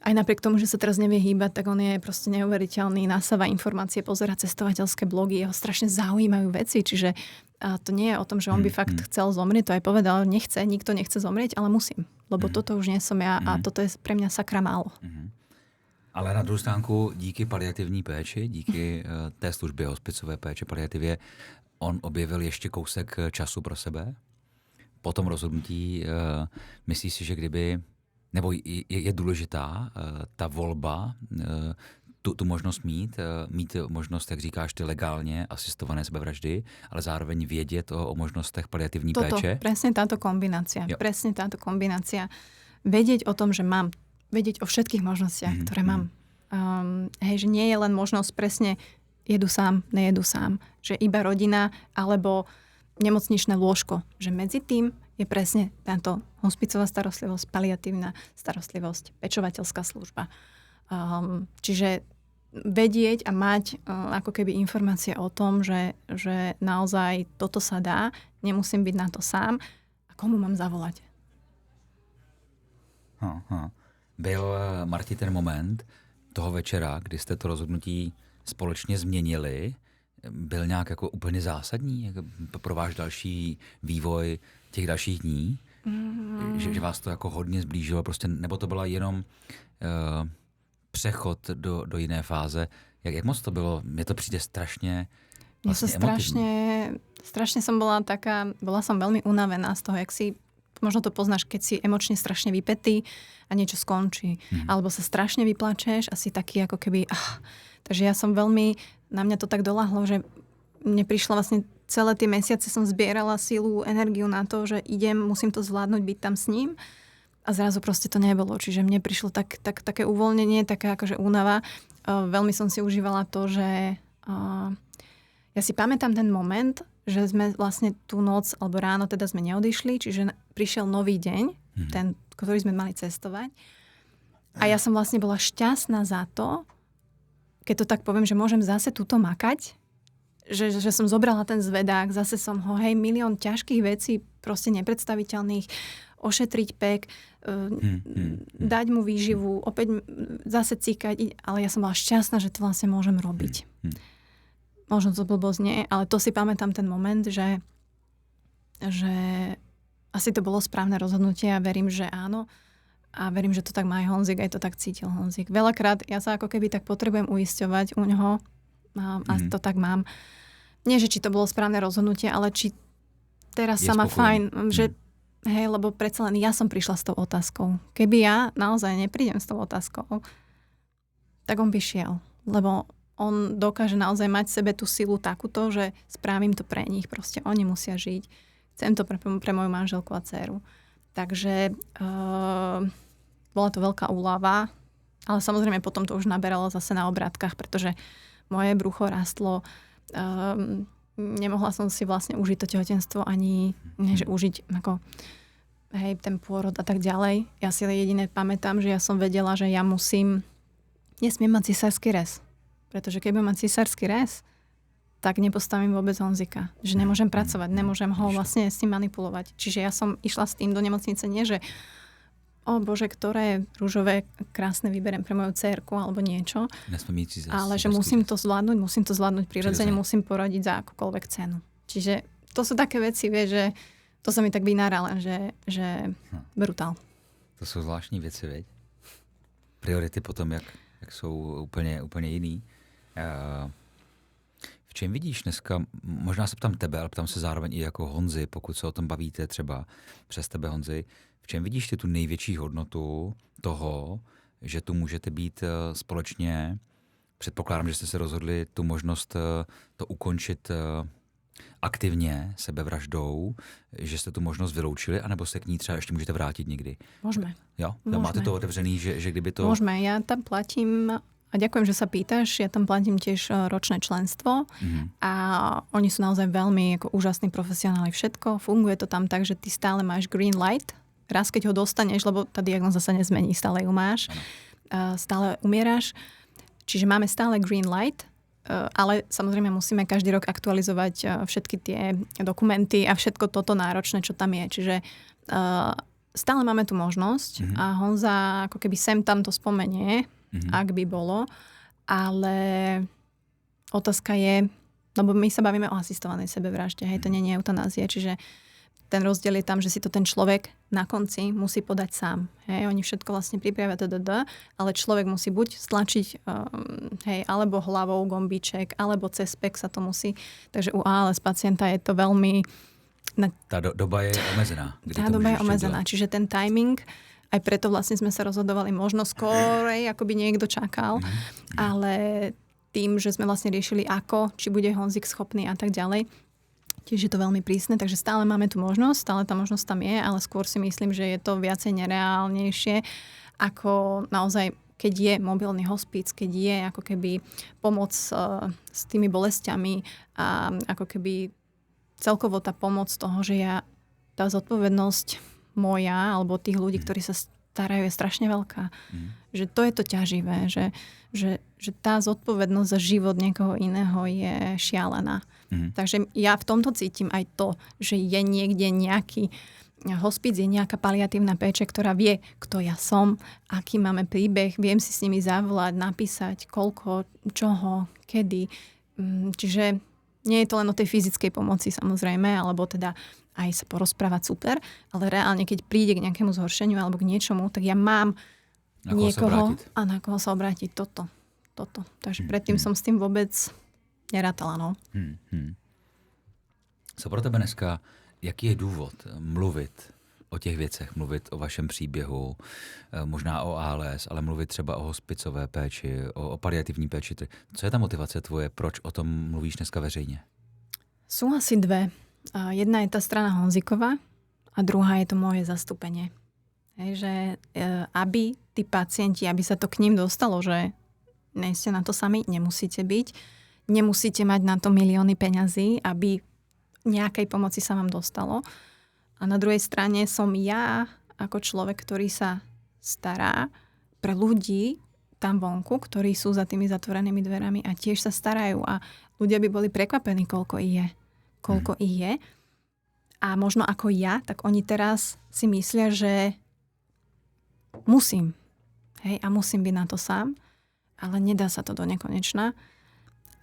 aj napriek tomu, že sa teraz nevie hýbať, tak on je proste neuveriteľný, nasáva informácie, pozerá cestovateľské blogy, jeho strašne zaujímajú veci, čiže to nie je o tom, že on by fakt chcel zomrieť, to aj povedal, nikto nechce zomrieť, ale musím, lebo toto už nie som ja a toto je pre mňa sakra málo. Ale na druhou stránku díky paliativní péči, díky té službě hospicové péče paliativě, on objevil ještě kousek času pro sebe. Po tom rozhodnutí myslíš si, že kdyby, nebo je důležitá ta volba, tu možnost mít možnost, jak říkáš ty, legálně asistované sebevraždy, ale zároveň vědět o možnostech paliativní péče? Presne táto kombinácia. Vedieť o tom, že mám, vedieť o všetkých možnostiach, ktoré mám. Že nie je len možnosť presne jedu sám, nejedu sám. Že iba rodina alebo nemocničné lôžko. Že medzi tým je presne táto hospicová starostlivosť, paliatívna starostlivosť, pečovateľská služba. Čiže vedieť a mať ako keby informácie o tom, že naozaj toto sa dá, nemusím byť na to sám a komu mám zavolať. Byl, Marti, ten moment toho večera, kdy jste to rozhodnutí společně změnili, byl nějak jako úplně zásadní jako pro váš další vývoj těch dalších dní? Že vás to jako hodně zblížilo prostě, nebo to byla jenom přechod do jiné fáze? Jak moc to bylo? Mně to přijde strašně vlastně strašne som bola som veľmi unavená z toho, jak si, možno to poznáš, keď si emočne strašne vypätý a niečo skončí. Alebo sa strašne vyplačeš a si taký ako keby... Takže ja som veľmi... Na mňa to tak doľahlo, že mne prišlo vlastne celé tie mesiace som zbierala silu, energiu na to, že musím to zvládnuť, byť tam s ním. A zrazu proste to nebolo. Čiže mne prišlo také uvoľnenie, taká akože únava. Veľmi som si užívala to, že... Ja si pamätám ten moment, že sme vlastne tú noc alebo ráno teda sme neodišli, čiže prišiel nový deň, ten, ktorý sme mali cestovať. A ja som vlastne bola šťastná za to, keď to tak poviem, že môžem zase túto makať, že som zobrala ten zvedák, zase som ho, milión ťažkých vecí, proste nepredstaviteľných, ošetriť pek, dať mu výživu, opäť zase cíkať, ale ja som bola šťastná, že to vlastne môžem robiť. Možno to blbosť nie, ale to si pamätám ten moment, že asi to bolo správne rozhodnutie a verím, že áno. A verím, že to tak má aj Honzik, aj to tak cítil Honzik. Veľakrát ja sa ako keby tak potrebujem uisťovať u ňoho a to tak mám. Nie, že či to bolo správne rozhodnutie, ale či teraz sa má fajn, že lebo predsa len ja som prišla s tou otázkou. Keby ja naozaj neprídem s tou otázkou, tak on by šiel. Lebo on dokáže naozaj mať v sebe tú silu takúto, že spravím to pre nich. Proste oni musia žiť. Chcem to pre moju manželku a dcéru. Takže bola to veľká úľava, ale samozrejme potom to už naberalo zase na obrátkach, pretože moje brucho rastlo. Nemohla som si vlastne užiť to tehotenstvo ani že užiť ako, ten pôrod a tak ďalej. Ja si jediné pamätám, že ja som vedela, že ja nesmiem mať cisársky rez. Pretože keď budem mať cisársky rez, tak nepostavím vôbec Honzika. Že nemôžem pracovať, nemôžem ho vlastne s tým manipulovať. Čiže ja som išla s tým do nemocnice, nie že o Bože, ktoré rúžové krásne vyberiem pre moju dcérku alebo niečo. Ale že musím to zvládnuť prirodzene, musím porodiť za akúkoľvek cenu. Čiže to sú také veci, vieš, že to sa mi tak vynára len, že brutál. To sú zvláštní věci, veď? Priority potom, jak jsou úplně jiný. V čem vidíš dneska, možná se ptám tebe, ale ptám se zároveň i jako Honzi, pokud se o tom bavíte třeba přes tebe, Honzi, v čem vidíš ty tu největší hodnotu toho, že tu můžete být společně, předpokládám, že jste se rozhodli tu možnost to ukončit aktivně sebevraždou, že jste tu možnost vyloučili, anebo se k ní třeba ještě můžete vrátit někdy? Môžeme. Jo? Máte to otevřený, že kdyby to... Môžeme. Ja tam platím, a ďakujem, že sa pýtaš, ja tam platím tiež ročné členstvo a oni sú naozaj veľmi ako úžasní profesionáli, všetko. Funguje to tam tak, že ty stále máš green light. Raz, keď ho dostaneš, lebo tá diagnóza sa nezmení, stále ju máš. Stále umieráš. Čiže máme stále green light, ale samozrejme musíme každý rok aktualizovať všetky tie dokumenty a všetko toto náročné, čo tam je. Čiže stále máme tu možnosť a Honza ako keby sem tam to spomenie, ak by bolo, ale otázka je, lebo my sa bavíme o asistovanej sebevražde, hej, to nie je eutanázia, čiže ten rozdiel je tam, že si to ten človek na konci musí podať sám. Hej, oni všetko vlastne pripravia, ale človek musí buď stlačiť alebo hlavou gombíček, alebo cez pek sa to musí. Takže u ALS pacienta je to veľmi... Tá doba je omezená. Tá doba je omezená, čiže ten timing, aj preto vlastne sme sa rozhodovali možno skôr, ako by niekto čakal, ale tým, že sme vlastne riešili ako, či bude Honzik schopný a tak ďalej, tiež je to veľmi prísne, takže stále máme tu možnosť, stále tá možnosť tam je, ale skôr si myslím, že je to viacej nereálnejšie, ako naozaj, keď je mobilný hospic, keď je ako keby pomoc s tými bolestiami a ako keby celkovo tá pomoc toho, že tá zodpovednosť moja, alebo tých ľudí, ktorí sa starajú, je strašne veľká. Že to je to ťaživé, že tá zodpovednosť za život niekoho iného je šialená. Takže ja v tomto cítim aj to, že je niekde nejaký hospic, je nejaká paliatívna péče, ktorá vie, kto ja som, aký máme príbeh, viem si s nimi zavolať, napísať, koľko, čoho, kedy. Čiže nie je to len o tej fyzickej pomoci samozrejme, alebo teda aj sa porozprávať super, ale reálne, keď príde k nejakému zhoršeniu alebo k niečomu, tak ja mám niekoho a na koho sa obrátiť toto. Takže predtým som s tým vôbec nerátala, no. Co pro tebe dneska, jaký je důvod mluvit o těch věcech, mluvit o vašem příběhu, možná o ALS, ale mluvit třeba o hospicové péči, o paliativní péči. Co je ta motivace tvoje, proč o tom mluvíš dneska veřejně? Sú asi dve. Jedna je tá strana Honzíková a druhá je to moje zastúpenie. Že aby tí pacienti, aby sa to k ním dostalo, že nie ste na to sami, nemusíte byť, nemusíte mať na to milióny peňazí, aby nejakej pomoci sa vám dostalo. A na druhej strane som ja ako človek, ktorý sa stará pre ľudí tam vonku, ktorí sú za tými zatvorenými dverami a tiež sa starajú a ľudia by boli prekvapení, koľko ich je. A možno ako ja, tak oni teraz si myslia, že musím. Hej, a musím byť na to sám, ale nedá sa to do nekonečna.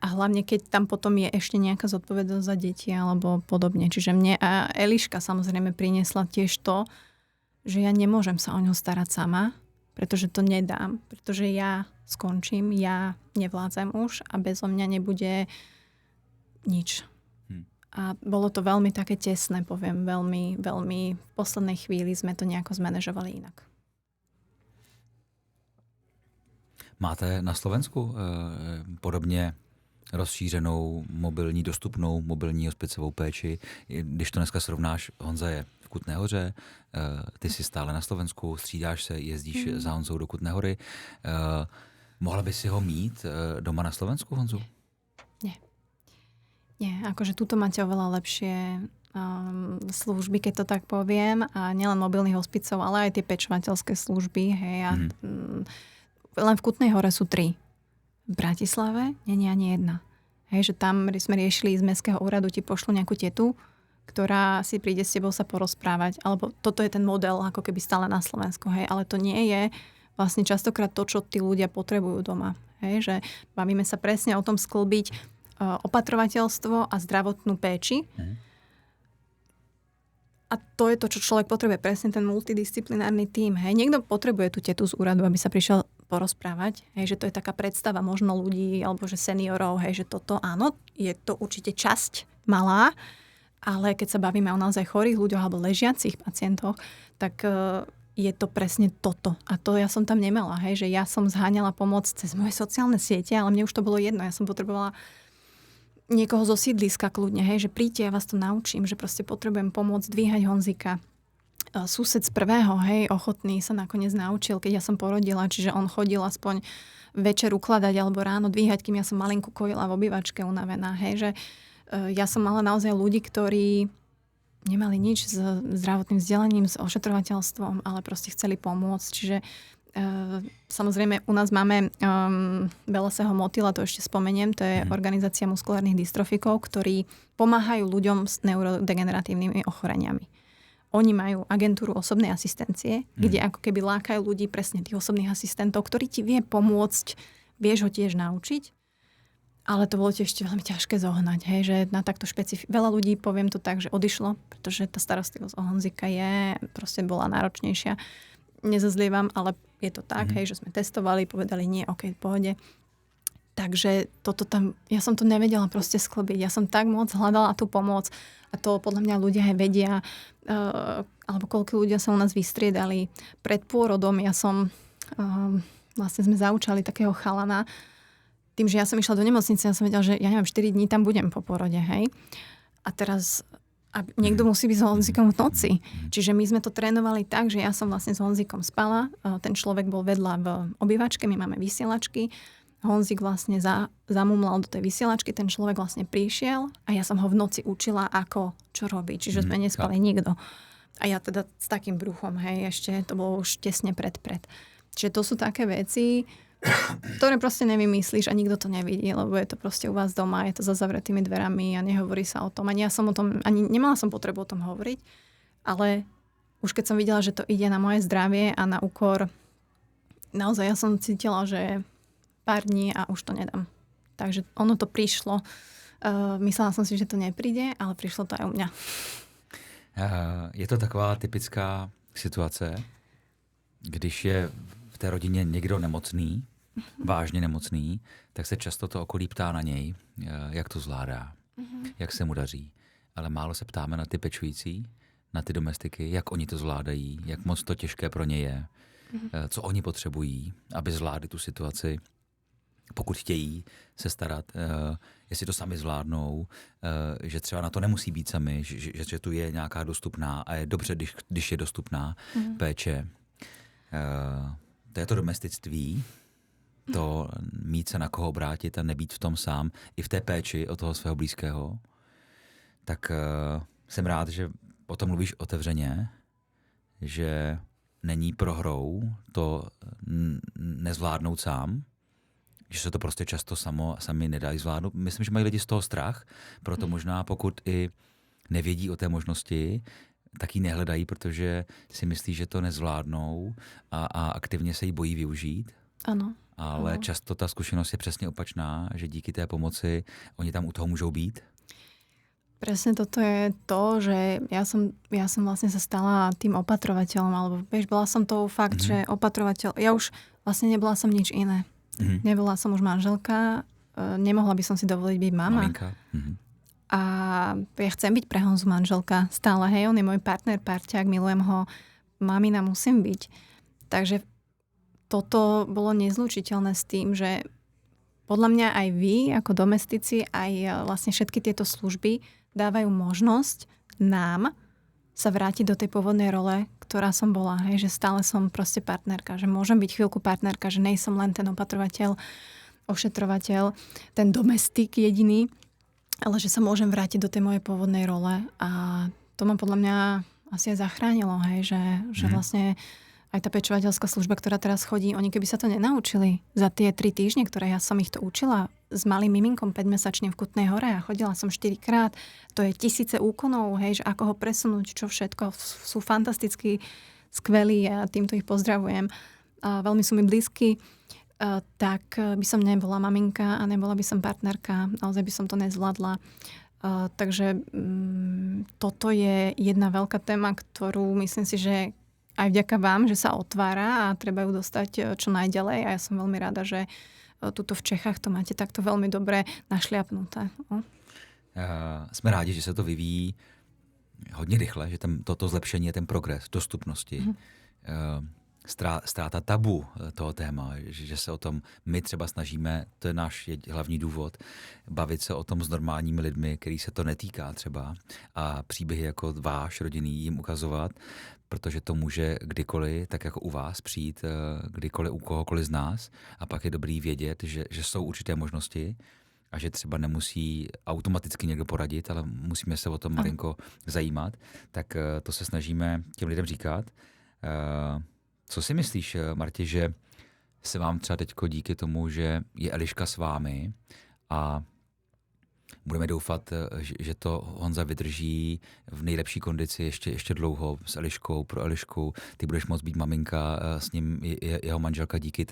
A hlavne, keď tam potom je ešte nejaká zodpovednosť za deti alebo podobne. Čiže mne a Eliška samozrejme priniesla tiež to, že ja nemôžem sa o ňo starať sama, pretože to nedám, pretože ja skončím, ja nevládzem už a bezo mňa nebude nič. A bolo to veľmi také tesné, poviem, veľmi, veľmi v poslednej chvíli sme to nejako zmanéžovali inak. Máte na Slovensku podobně rozšířenou mobilní, dostupnou mobilní hospicovou péči? Když to dneska srovnáš, Honza je v Kutné Hoře, ty jsi stále na Slovensku, střídáš se, jezdíš za Honzou do Kutné Hory. Mohla by si ho mít doma na Slovensku, Honzu? Nie, akože tuto máte oveľa lepšie služby, keď to tak poviem, a nielen mobilných hospicov, ale aj tie pečovateľské služby. Hej, a len v Kutnej Hore sú 3. V Bratislave nie je ani jedna. Hej, že tam sme riešili z mestského úradu, ti pošlu nejakú tetu, ktorá si príde s tebou sa porozprávať. Alebo toto je ten model, ako keby stále na Slovensku. Hej, ale to nie je vlastne častokrát to, čo tí ľudia potrebujú doma. Hej, že bavíme sa presne o tom sklbiť opatrovateľstvo a zdravotnú péči. A to je to, čo človek potrebuje, presne ten multidisciplinárny tím. Hej. Niekto potrebuje tú tetu z úradu, aby sa prišiel porozprávať. Hej, že to je taká predstava možno ľudí, alebo že seniorov, hej, že toto áno, je to určite časť malá, ale keď sa bavíme o naozaj chorých ľuďoch alebo ležiacich pacientoch, tak je to presne toto. A to ja som tam nemala. Hej, že ja som zháňala pomoc cez moje sociálne siete, ale mne už to bolo jedno. Ja som potrebovala niekoho zo sídliska kľudne, hej, že príďte, ja vás to naučím, že proste potrebujem pomôcť dvíhať Honzika. Sused z prvého, hej, ochotný sa nakoniec naučil, keď ja som porodila, čiže on chodil aspoň večer ukladať alebo ráno dvíhať, kým ja som malinku kojila v obývačke unavená, hej, že ja som mala naozaj ľudí, ktorí nemali nič s zdravotným vzdelaním, s ošetrovateľstvom, ale proste chceli pomôcť, čiže samozrejme, u nás máme Belasého motýla, to ešte spomeniem, to je organizácia muskulárnych dystrofikov, ktorí pomáhajú ľuďom s neurodegeneratívnymi ochoreniami. oni majú agentúru osobnej asistencie, kde ako keby lákajú ľudí, presne tých osobných asistentov, ktorý ti vie pomôcť, vieš ho tiež naučiť. Ale to bolo tiež veľmi ťažké zohnať, hej, že na takto veľa ľudí, poviem to tak, že odišlo, pretože tá starostlivosť o Honzika proste bola náročnejšia. Nezazlievam, ale je to tak, hej, že sme testovali, povedali nie, ok, v pohode. Takže toto tam, ja som to nevedela proste sklbiť. Ja som tak moc hľadala tú pomoc a to podľa mňa ľudia aj vedia, alebo koľko ľudia sa u nás vystriedali. Pred pôrodom vlastne sme zaučali takého chalana, tým, že ja som išla do nemocnice, ja som vedela, že ja neviem, 4 dní tam budem po porode, hej. A teraz niekto musí byť s Honzikom v noci. Čiže my sme to trénovali tak, že ja som vlastne s Honzikom spala, ten človek bol vedľa v obývačke, my máme vysielačky, Honzik vlastne zamumlal do tej vysielačky, ten človek vlastne prišiel a ja som ho v noci učila, ako, čo robiť. Čiže sme nespali nikto. A ja teda s takým bruchom, hej, ešte to bolo už tesne pred. Čiže to sú také veci, ktoré proste nevymyslíš a nikto to nevidí, lebo je to proste u vás doma, je to za zavretými dverami a nehovorí sa o tom. Ani ja som o tom, ani nemala som potrebu o tom hovoriť, ale už keď som videla, že to ide na moje zdravie a na úkor, naozaj ja som cítila, že pár dní a už to nedám. Takže ono to prišlo. Myslela som si, že to nepríde, ale prišlo to aj u mňa. Je to taková typická situace, když je v té rodině někdo nemocný, vážně nemocný, tak se často to okolí ptá na něj, jak to zvládá, jak se mu daří. Ale málo se ptáme na ty pečující, na ty domestiky, jak oni to zvládají, jak moc to těžké pro ně je, co oni potřebují, aby zvládli tu situaci, pokud chtějí se starat, jestli to sami zvládnou, že třeba na to nemusí být sami, že tu je nějaká dostupná a je dobře, když je dostupná péče. To je to domestictví, to mít se na koho obrátit a nebýt v tom sám, i v té péči o toho svého blízkého, tak jsem rád, že o tom mluvíš otevřeně, že není prohrou to nezvládnout sám, že se to prostě často sami nedají zvládnout. Myslím, že mají lidi z toho strach, proto možná pokud i nevědí o té možnosti, tak ji nehledají, protože si myslí, že to nezvládnou a aktivně se jí bojí využít. Ano. Ale často ta zkušenost je přesně opačná, že díky té pomoci oni tam u toho můžou být. Presne toto je to, že ja som vlastne sa stala tým opatrovateľom, alebo vieš, bola som tou fakt, že opatrovateľ, ja už vlastne nebola som nič iné. Nebola som už manželka, nemohla by som si dovoliť byť mama. Maminka. A ja chcem byť pre Honzu manželka stále, hej, on je môj partner, parťák, milujem ho, mamina musím byť. Takže toto bolo nezlučiteľné s tým, že podľa mňa aj vy, ako domestici, aj vlastne všetky tieto služby dávajú možnosť nám sa vrátiť do tej pôvodnej role, ktorá som bola, hej, že stále som proste partnerka, že môžem byť chvíľku partnerka, že nejsom len ten opatrovateľ, ošetrovateľ, ten domestik jediný, ale že sa môžem vrátiť do tej mojej pôvodnej role a to ma podľa mňa asi aj zachránilo, hej, že vlastne aj tá pečovateľská služba, ktorá teraz chodí, oni keby sa to nenaučili za tie 3 týždne, ktoré ja som ich to učila s malým miminkom 5-mesačným v Kutnej Hore a chodila som 4-krát, to je tisíce úkonov, hej, že ako ho presunúť, čo všetko, sú fantasticky skvelí a týmto ich pozdravujem. A veľmi sú mi blízky, tak by som nebola maminka a nebola by som partnerka, naozaj by som to nezvládla. Takže toto je jedna veľká téma, ktorú myslím si, že aj vďaka vám, že sa otvára a treba ju dostať čo najďalej. A ja som veľmi rada, že tuto v Čechách to máte takto veľmi dobre našliapnuté. Jsme rádi, že se to vyvíjí hodně rychle, že toto zlepšení je ten progres dostupnosti. Ztráta tabu toho téma, že se o tom my třeba snažíme, to je náš hlavní důvod, bavit se o tom s normálními lidmi, který se to netýká třeba a příběhy jako váš rodinný jim ukazovat, protože to může kdykoliv, tak jako u vás, přijít kdykoliv u kohokoliv z nás a pak je dobrý vědět, že jsou určité možnosti a že třeba nemusí automaticky někdo poradit, ale musíme se o tom malinko zajímat, tak to se snažíme těm lidem říkat. Co si myslíš, Martě, že se vám třeba teďko díky tomu, že je Eliška s vámi a Budeme doufat, že to Honza vydrží v nejlepší kondici ještě dlouho s Eliškou, pro Elišku. Ty budeš moct být maminka, s ním jeho manželka díky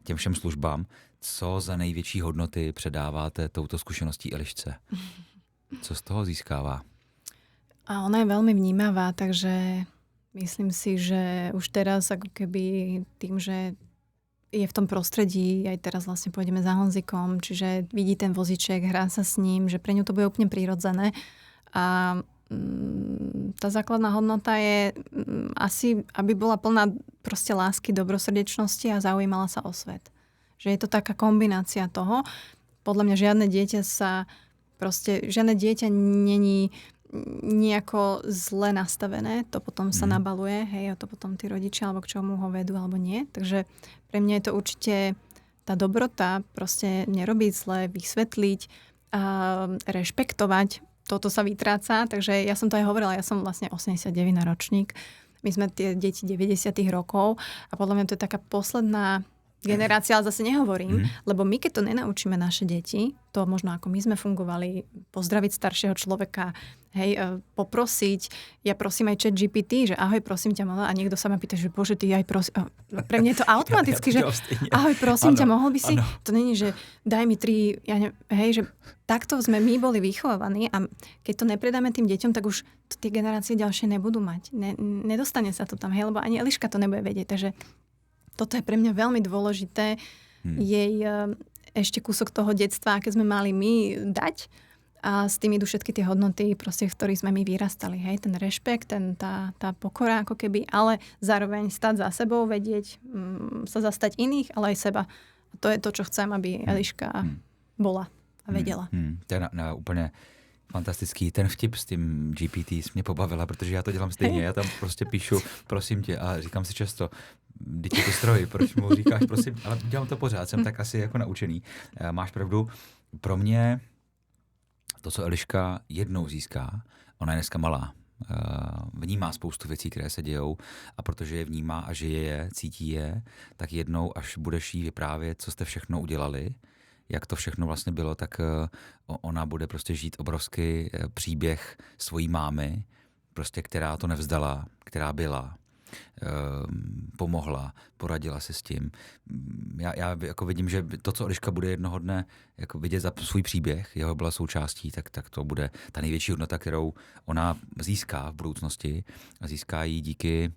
těm všem službám. Co za největší hodnoty předáváte touto zkušeností Elišce? Co z toho získává? A ona je veľmi vnímavá, takže myslím si, že už teraz ako keby tým, že je v tom prostredí, aj teraz vlastne pôjdeme za Honzikom, čiže vidí ten voziček, hrá sa s ním, že pre ňu to bude úplne prirodzené. A tá základná hodnota je asi, aby bola plná proste lásky, dobrosrdečnosti a zaujímala sa o svet. Že je to taká kombinácia toho. Podľa mňa žiadne dieťa není nejako zle nastavené, to potom sa nabaluje, hej, a to potom tí rodičia, alebo k čomu ho vedú, alebo nie. Takže pre mňa je to určite tá dobrota, proste nerobiť zle, vysvetliť, rešpektovať, toto sa vytráca, takže ja som to aj hovorila, ja som vlastne 89 ročník, my sme tie deti 90 rokov a podľa mňa to je taká posledná generácia, ale zase nehovorím, lebo my keď to nenaučíme naše deti, to možno ako my sme fungovali, pozdraviť staršieho človeka, hej, poprosiť, ja prosím aj ChatGPT, že ahoj, prosím ťa, a niekto sa ma pýta, že bože, ty aj prosím, pre mňa je to automaticky, že ahoj, prosím ťa, mohol by si, to není, že daj mi 3, hej, že takto sme my boli vychovávaní a keď to nepredáme tým deťom, tak už to tie generácie ďalšie nebudú mať. Nedostane sa to tam, hej, lebo ani Eliška to nebude vedieť, takže toto je pre mňa veľmi dôležité, jej ešte kúsok toho detstva, aké sme mali my dať a s tým idú všetky tie hodnoty, proste, v ktorých sme my vyrastali. Hej? Ten rešpekt, tá pokora ako keby, ale zároveň stať za sebou, vedieť sa zastať iných, ale aj seba. A to je to, čo chcem, aby Eliška bola a vedela. To je úplně fantastický. Ten vtip s tím GPT mě pobavila, protože já to dělám stejně. Já tam prostě píšu, prosím tě, a říkám si často, teď je to stroj, proč mu říkáš, prosím, ale dělám to pořád, jsem tak asi jako naučený. Máš pravdu, pro mě to, co Eliška jednou získá, ona je dneska malá, vnímá spoustu věcí, které se dějou a protože je vnímá a žije je, cítí je, tak jednou, až budeš jí vyprávět, co jste všechno udělali, jak to všechno vlastně bylo, tak ona bude prostě žít obrovský příběh svojí mámy, prostě která to nevzdala, která byla, pomohla, poradila se s tím. Já jako vidím, že to, co Eliška bude jednoho dne jako vidět za svůj příběh, jeho byla součástí, tak to bude ta největší hodnota, kterou ona získá v budoucnosti a získá ji díky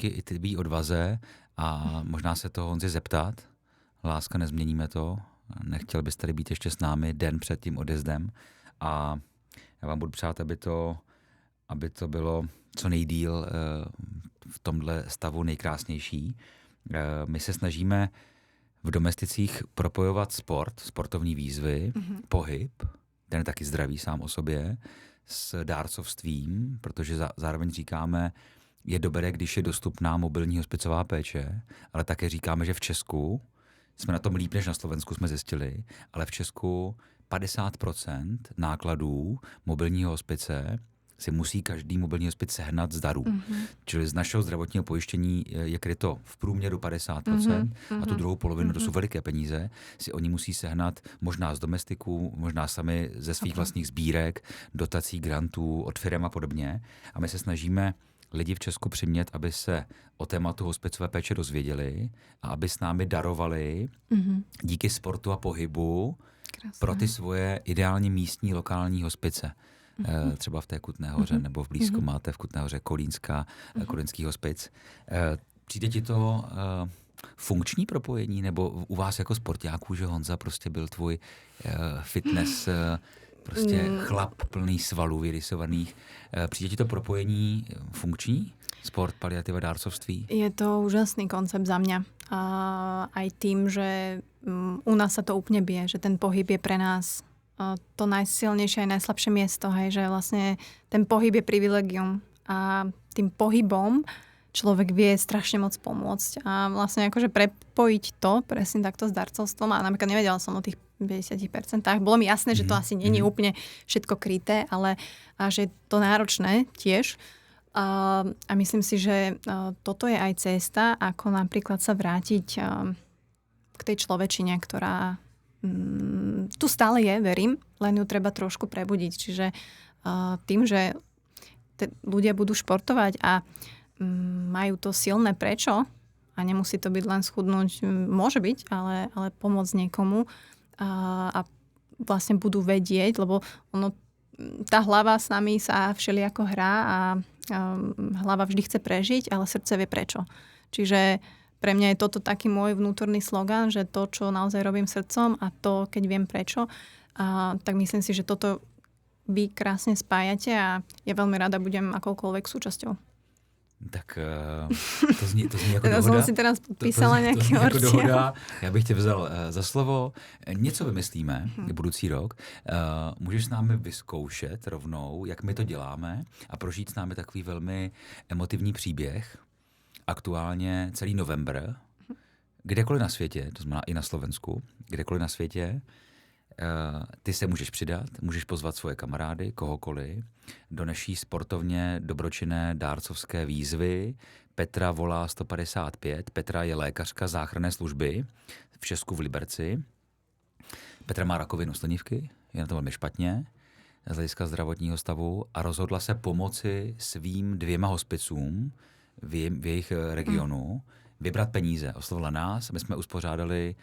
i tvý odvaze a možná se to Honzi zeptat. Láska, nezměníme to. Nechtěl bys tady být ještě s námi den před tím odjezdem a já vám budu přát, aby to bylo co nejdýl v tomhle stavu nejkrásnější. My se snažíme v domesticích propojovat sportovní výzvy, pohyb, ten je taky zdravý sám o sobě, s dárcovstvím, protože zároveň říkáme, je dobré, když je dostupná mobilní hospicová péče, ale také říkáme, že v Česku jsme na tom líp než na Slovensku, jsme zjistili, ale v Česku 50% nákladů mobilního hospice si musí každý mobilní hospic sehnat z darů. Čili z našeho zdravotního pojištění je kryto v průměru 50% a tu druhou polovinu, to jsou veliké peníze, si oni musí sehnat možná z domestiků, možná sami ze svých vlastních sbírek, dotací, grantů, od firem a podobně. A my se snažíme lidi v Česku přimět, aby se o tématu hospicové péče dozvěděli a aby s námi darovali díky sportu a pohybu pro ty svoje ideálně místní lokální hospice. Třeba v té Kutné Hoře nebo v blízku máte v Kutné Hoře kolínský hospic. Přijde ti to funkční propojení nebo u vás jako sportáků, že Honza prostě byl tvůj fitness prostě chlap plný svalů vyrysovaných. Přijde ti to propojení funkční? Sport, paliativa, dárcovství? Je to úžasný koncept za mňa. Aj tým, že u nás sa to úplne bije, že ten pohyb je pre nás to najsilnejšie aj najslabšie miesto, hej, že vlastne ten pohyb je privilegium a tým pohybom človek vie strašne moc pomôcť a vlastne akože prepojiť to presne takto s darcovstvom a napríklad nevedela som o tých 50%. Bolo mi jasné, že to asi nie je úplne všetko kryté, ale že je to náročné tiež. A myslím si, že toto je aj cesta, ako napríklad sa vrátiť k tej človečine, ktorá tu stále je, verím, len ju treba trošku prebudiť. Čiže tým, že ľudia budú športovať a majú to silné prečo, a nemusí to byť len schudnúť, môže byť, ale pomôcť niekomu a vlastne budú vedieť, lebo tá hlava s nami sa všelijako hrá a hlava vždy chce prežiť, ale srdce vie prečo. Čiže pre mňa je toto taký môj vnútorný slogan, že to, čo naozaj robím srdcom a to, keď viem prečo, tak myslím si, že toto vy krásne spájate a ja veľmi rada budem akoukoľvek súčasťou. Tak to zní jako dohoda. Jsem si teraz podpísala nějaký jako dohoda. Já bych tě vzal za slovo. Něco vymyslíme budoucí rok. Můžeš s námi vyzkoušet rovnou, jak my to děláme a prožít s námi takový velmi emotivní příběh. Aktuálně celý november. Kdekoliv na světě, to znamená i na Slovensku, kdekoliv na světě, ty se můžeš přidat, můžeš pozvat svoje kamarády, kohokoliv, do naší sportovně dobročinné dárcovské výzvy. Petra volá 155. Petra je lékařka záchranné služby v Česku v Liberci. Petra má rakovinu slinivky, je na to velmi špatně z hlediska zdravotního stavu a rozhodla se pomoci svým 2 hospicům v jejich regionu vybrat peníze. Oslovila nás, my jsme uspořádali,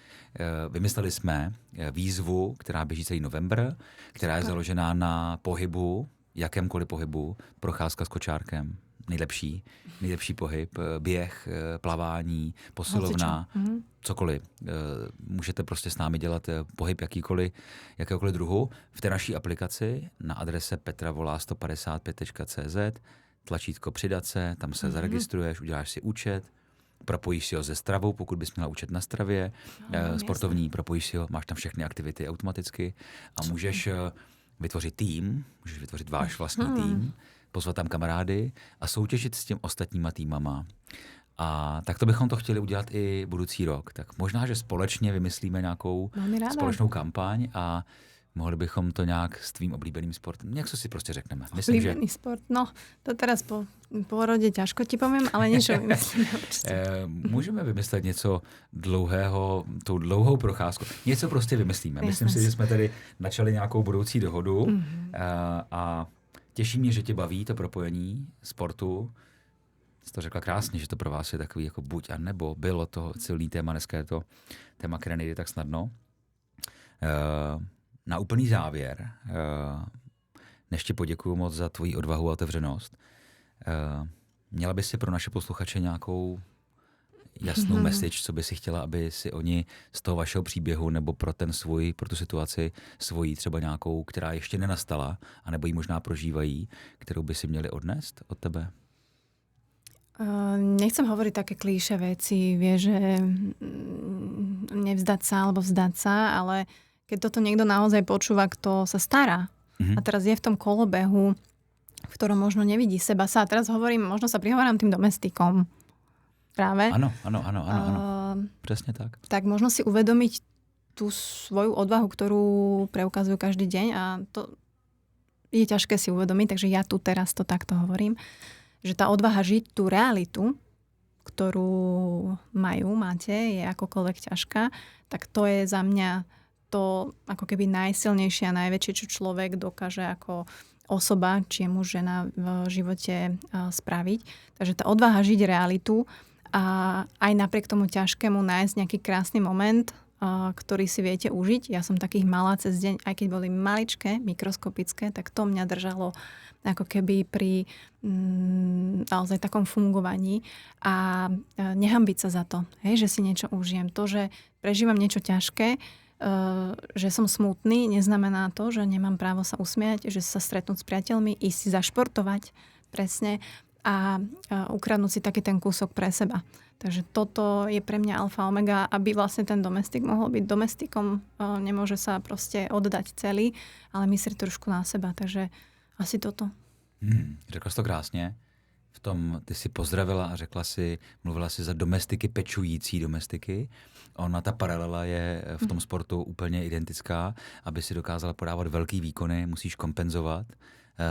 vymysleli jsme výzvu, která běží celý november, která je založená na pohybu, jakémkoliv pohybu, procházka s kočárkem, nejlepší pohyb, běh, plavání, posilovna, cokoliv. Můžete prostě s námi dělat pohyb jakéhokoliv druhu v té naší aplikaci na adrese petravolá155.cz, tlačítko přidat se, tam se zaregistruješ, uděláš si účet, propojíš si ho se stravou, pokud bys měla účet na stravě, sportovní, propojíš si ho, máš tam všechny aktivity automaticky a můžeš vytvořit tým, můžeš vytvořit váš vlastní tým, pozvat tam kamarády a soutěžit s těm ostatníma týmama. A tak to bychom to chtěli udělat i budoucí rok. Tak možná, že společně vymyslíme nějakou společnou kampaň a mohli bychom to nějak s tvým oblíbeným sportem, nějak si prostě řekneme. Oblíbený sport, no to teraz po porode ťažko ti poviem, ale niečo vymyslíme. Můžeme vymyslet něco dlouhého, tou dlouhou procházku. Něco prostě vymyslíme. Myslím si, že jsme tady načali nějakou budoucí dohodu a těší mě, že tě baví to propojení sportu. Jsi to řekla krásně, že to pro vás je takový jako buď a nebo. Bylo to silný téma, dneska je to téma, které nejde tak snadno. Na úplný závěr, než ti poděkuju moc za tvoji odvahu a otevřenost, měla bys si pro naše posluchače nějakou jasnou message, co by si chtěla, aby si oni z toho vašeho příběhu nebo pro tu situaci svoji třeba nějakou, která ještě nenastala, anebo ji možná prožívají, kterou by si měli odnést od tebe? Nechcem hovoriť také klíše veci, vieš, že nevzdať sa alebo vzdať sa, ale keď toto niekto naozaj počúva, kto sa stará a teraz je v tom kolobehu, v ktorom možno nevidí seba sa. A teraz hovorím, možno sa prihovorám tým domestikom. Práve. Áno. Presne tak. Tak možno si uvedomiť tú svoju odvahu, ktorú preukazujú každý deň a to je ťažké si uvedomiť, takže ja tu teraz to takto hovorím, že tá odvaha žiť tú realitu, ktorú máte, je akokoľvek ťažká, tak to je za mňa to ako keby najsilnejšie a najväčšie, čo človek dokáže ako osoba, či je muž, žena v živote spraviť. Takže tá odvaha žiť realitu a aj napriek tomu ťažkému nájsť nejaký krásny moment, ktorý si viete užiť. Ja som takých mala cez deň, aj keď boli maličké, mikroskopické, tak to mňa držalo ako keby pri naozaj takom fungovaní a nehanbiť sa za to, hej, že si niečo užijem. To, že prežívam niečo ťažké, že som smutný, neznamená to, že nemám právo sa usmiať, že sa stretnúť s priateľmi, ísť si zašportovať presne a ukradnúť si taký ten kúsok pre seba. Takže toto je pre mňa alfa omega, aby vlastne ten domestik mohol byť domestikom. Nemôže sa proste oddať celý, ale myslieť trošku na seba. Takže asi toto. Řekla jsi to krásně. V tom ty si pozdravila a mluvila si za domestiky, pečující domestiky. Ona, ta paralela je v tom sportu úplně identická. Aby si dokázala podávat velký výkony, musíš kompenzovat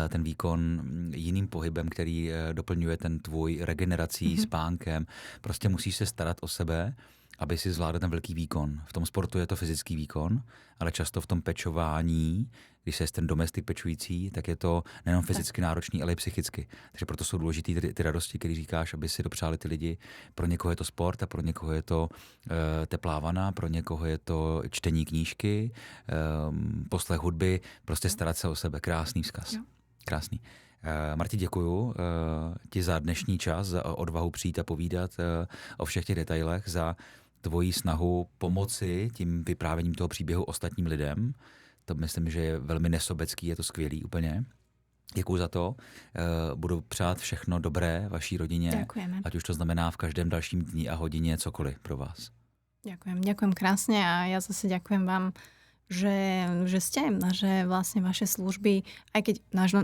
ten výkon jiným pohybem, který doplňuje ten tvůj regenerací, spánkem. Prostě musíš se starat o sebe aby si zvládl ten velký výkon. V tom sportu je to fyzický výkon, ale často v tom pečování, když se ten domestik pečující, tak je to nejenom fyzicky náročný, ale i psychicky. Takže proto jsou důležitý ty radosti, které říkáš, aby si dopřáli ty lidi. Pro někoho je to sport a pro někoho je to teplávaná, pro někoho je to čtení knížky, poslech hudby, prostě starat se o sebe. Krásný vzkaz. Jo. Krásný. Marti, děkuju ti za dnešní čas, za odvahu přijít a povídat o všech těch detailech, za tvoji snahu pomoci tím vyprávěním toho příběhu ostatním lidem. To myslím, že je velmi nesobecký, je to skvělý úplně. Děkuju za to. Budu přát všechno dobré vaší rodině. Ďakujeme. Ať už to znamená v každém dalším dni a hodině cokoliv pro vás. Ďakujem krásne a ja zase ďakujem vám, že ste a že vlastne vaše služby, aj keď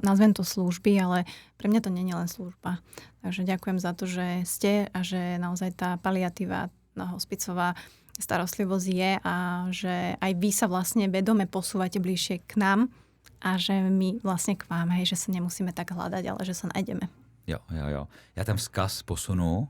nazvem to služby, ale pre mňa to nie je len služba. Takže ďakujem za to, že ste a že naozaj tá paliatíva, hospicová starostlivosť je a že aj vy sa vlastne vedome posúvate bližšie k nám a že my vlastne k vám, hej, že sa nemusíme tak hľadať, ale že sa nájdeme. Jo. Já ten vzkaz posunu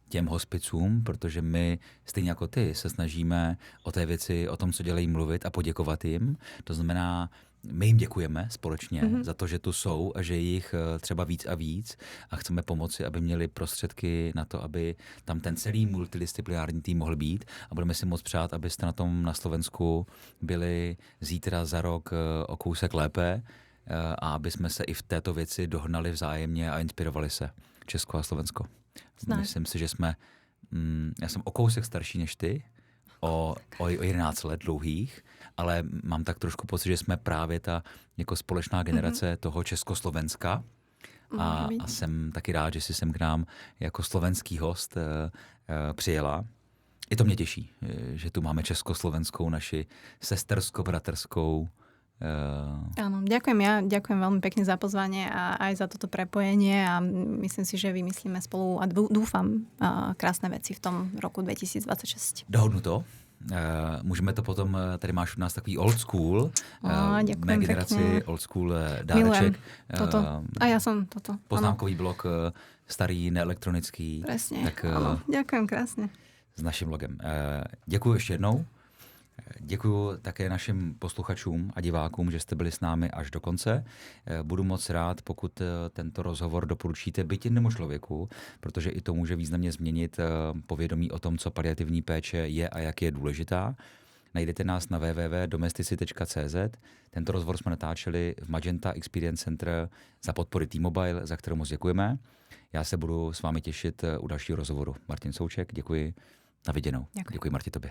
těm hospicům, protože my, stejně jako ty, se snažíme o té věci, o tom, co dělají, mluvit a poděkovat jim. To znamená, my jim děkujeme společně za to, že tu jsou a že je jich třeba víc a víc a chceme pomoci, aby měli prostředky na to, aby tam ten celý multidisciplinární tým mohl být a budeme si moc přát, abyste na Slovensku byli zítra, za rok o kousek lépe a aby jsme se i v této věci dohnali vzájemně a inspirovali se. Česko a Slovensko. Myslím si, že já jsem o kousek starší než ty, o 11 let dlouhých, ale mám tak trošku pocit, že jsme právě ta jako společná generace toho Československa a jsem taky rád, že jsi sem k nám jako slovenský host přijela. I to mě těší, že tu máme československou naši sestersko-braterskou. Áno, ďakujem veľmi pekne za pozvanie a aj za toto prepojenie a myslím si, že vymyslíme spolu a dúfam krásne veci v tom roku 2026. Dohodnu to. Můžeme to potom, tady máš u nás takový old school, mé generaci pekne. Old school dáreček. Toto. A ja som toto. Poznámkový blok starý, neelektronický. Presne. Tak, ďakujem krásne. S naším logem. Děkuji ještě jednou. Děkuji také našim posluchačům a divákům, že jste byli s námi až do konce. Budu moc rád, pokud tento rozhovor doporučíte byť jednomu člověku, protože i to může významně změnit povědomí o tom, co paliativní péče je a jak je důležitá. Najdete nás na www.domestici.cz. Tento rozhovor jsme natáčeli v Magenta Experience Center za podpory T-Mobile, za kterou moc děkujeme. Já se budu s vámi těšit u dalšího rozhovoru. Martin Souček, děkuji. Na viděnou. Děkuji Marti tobě.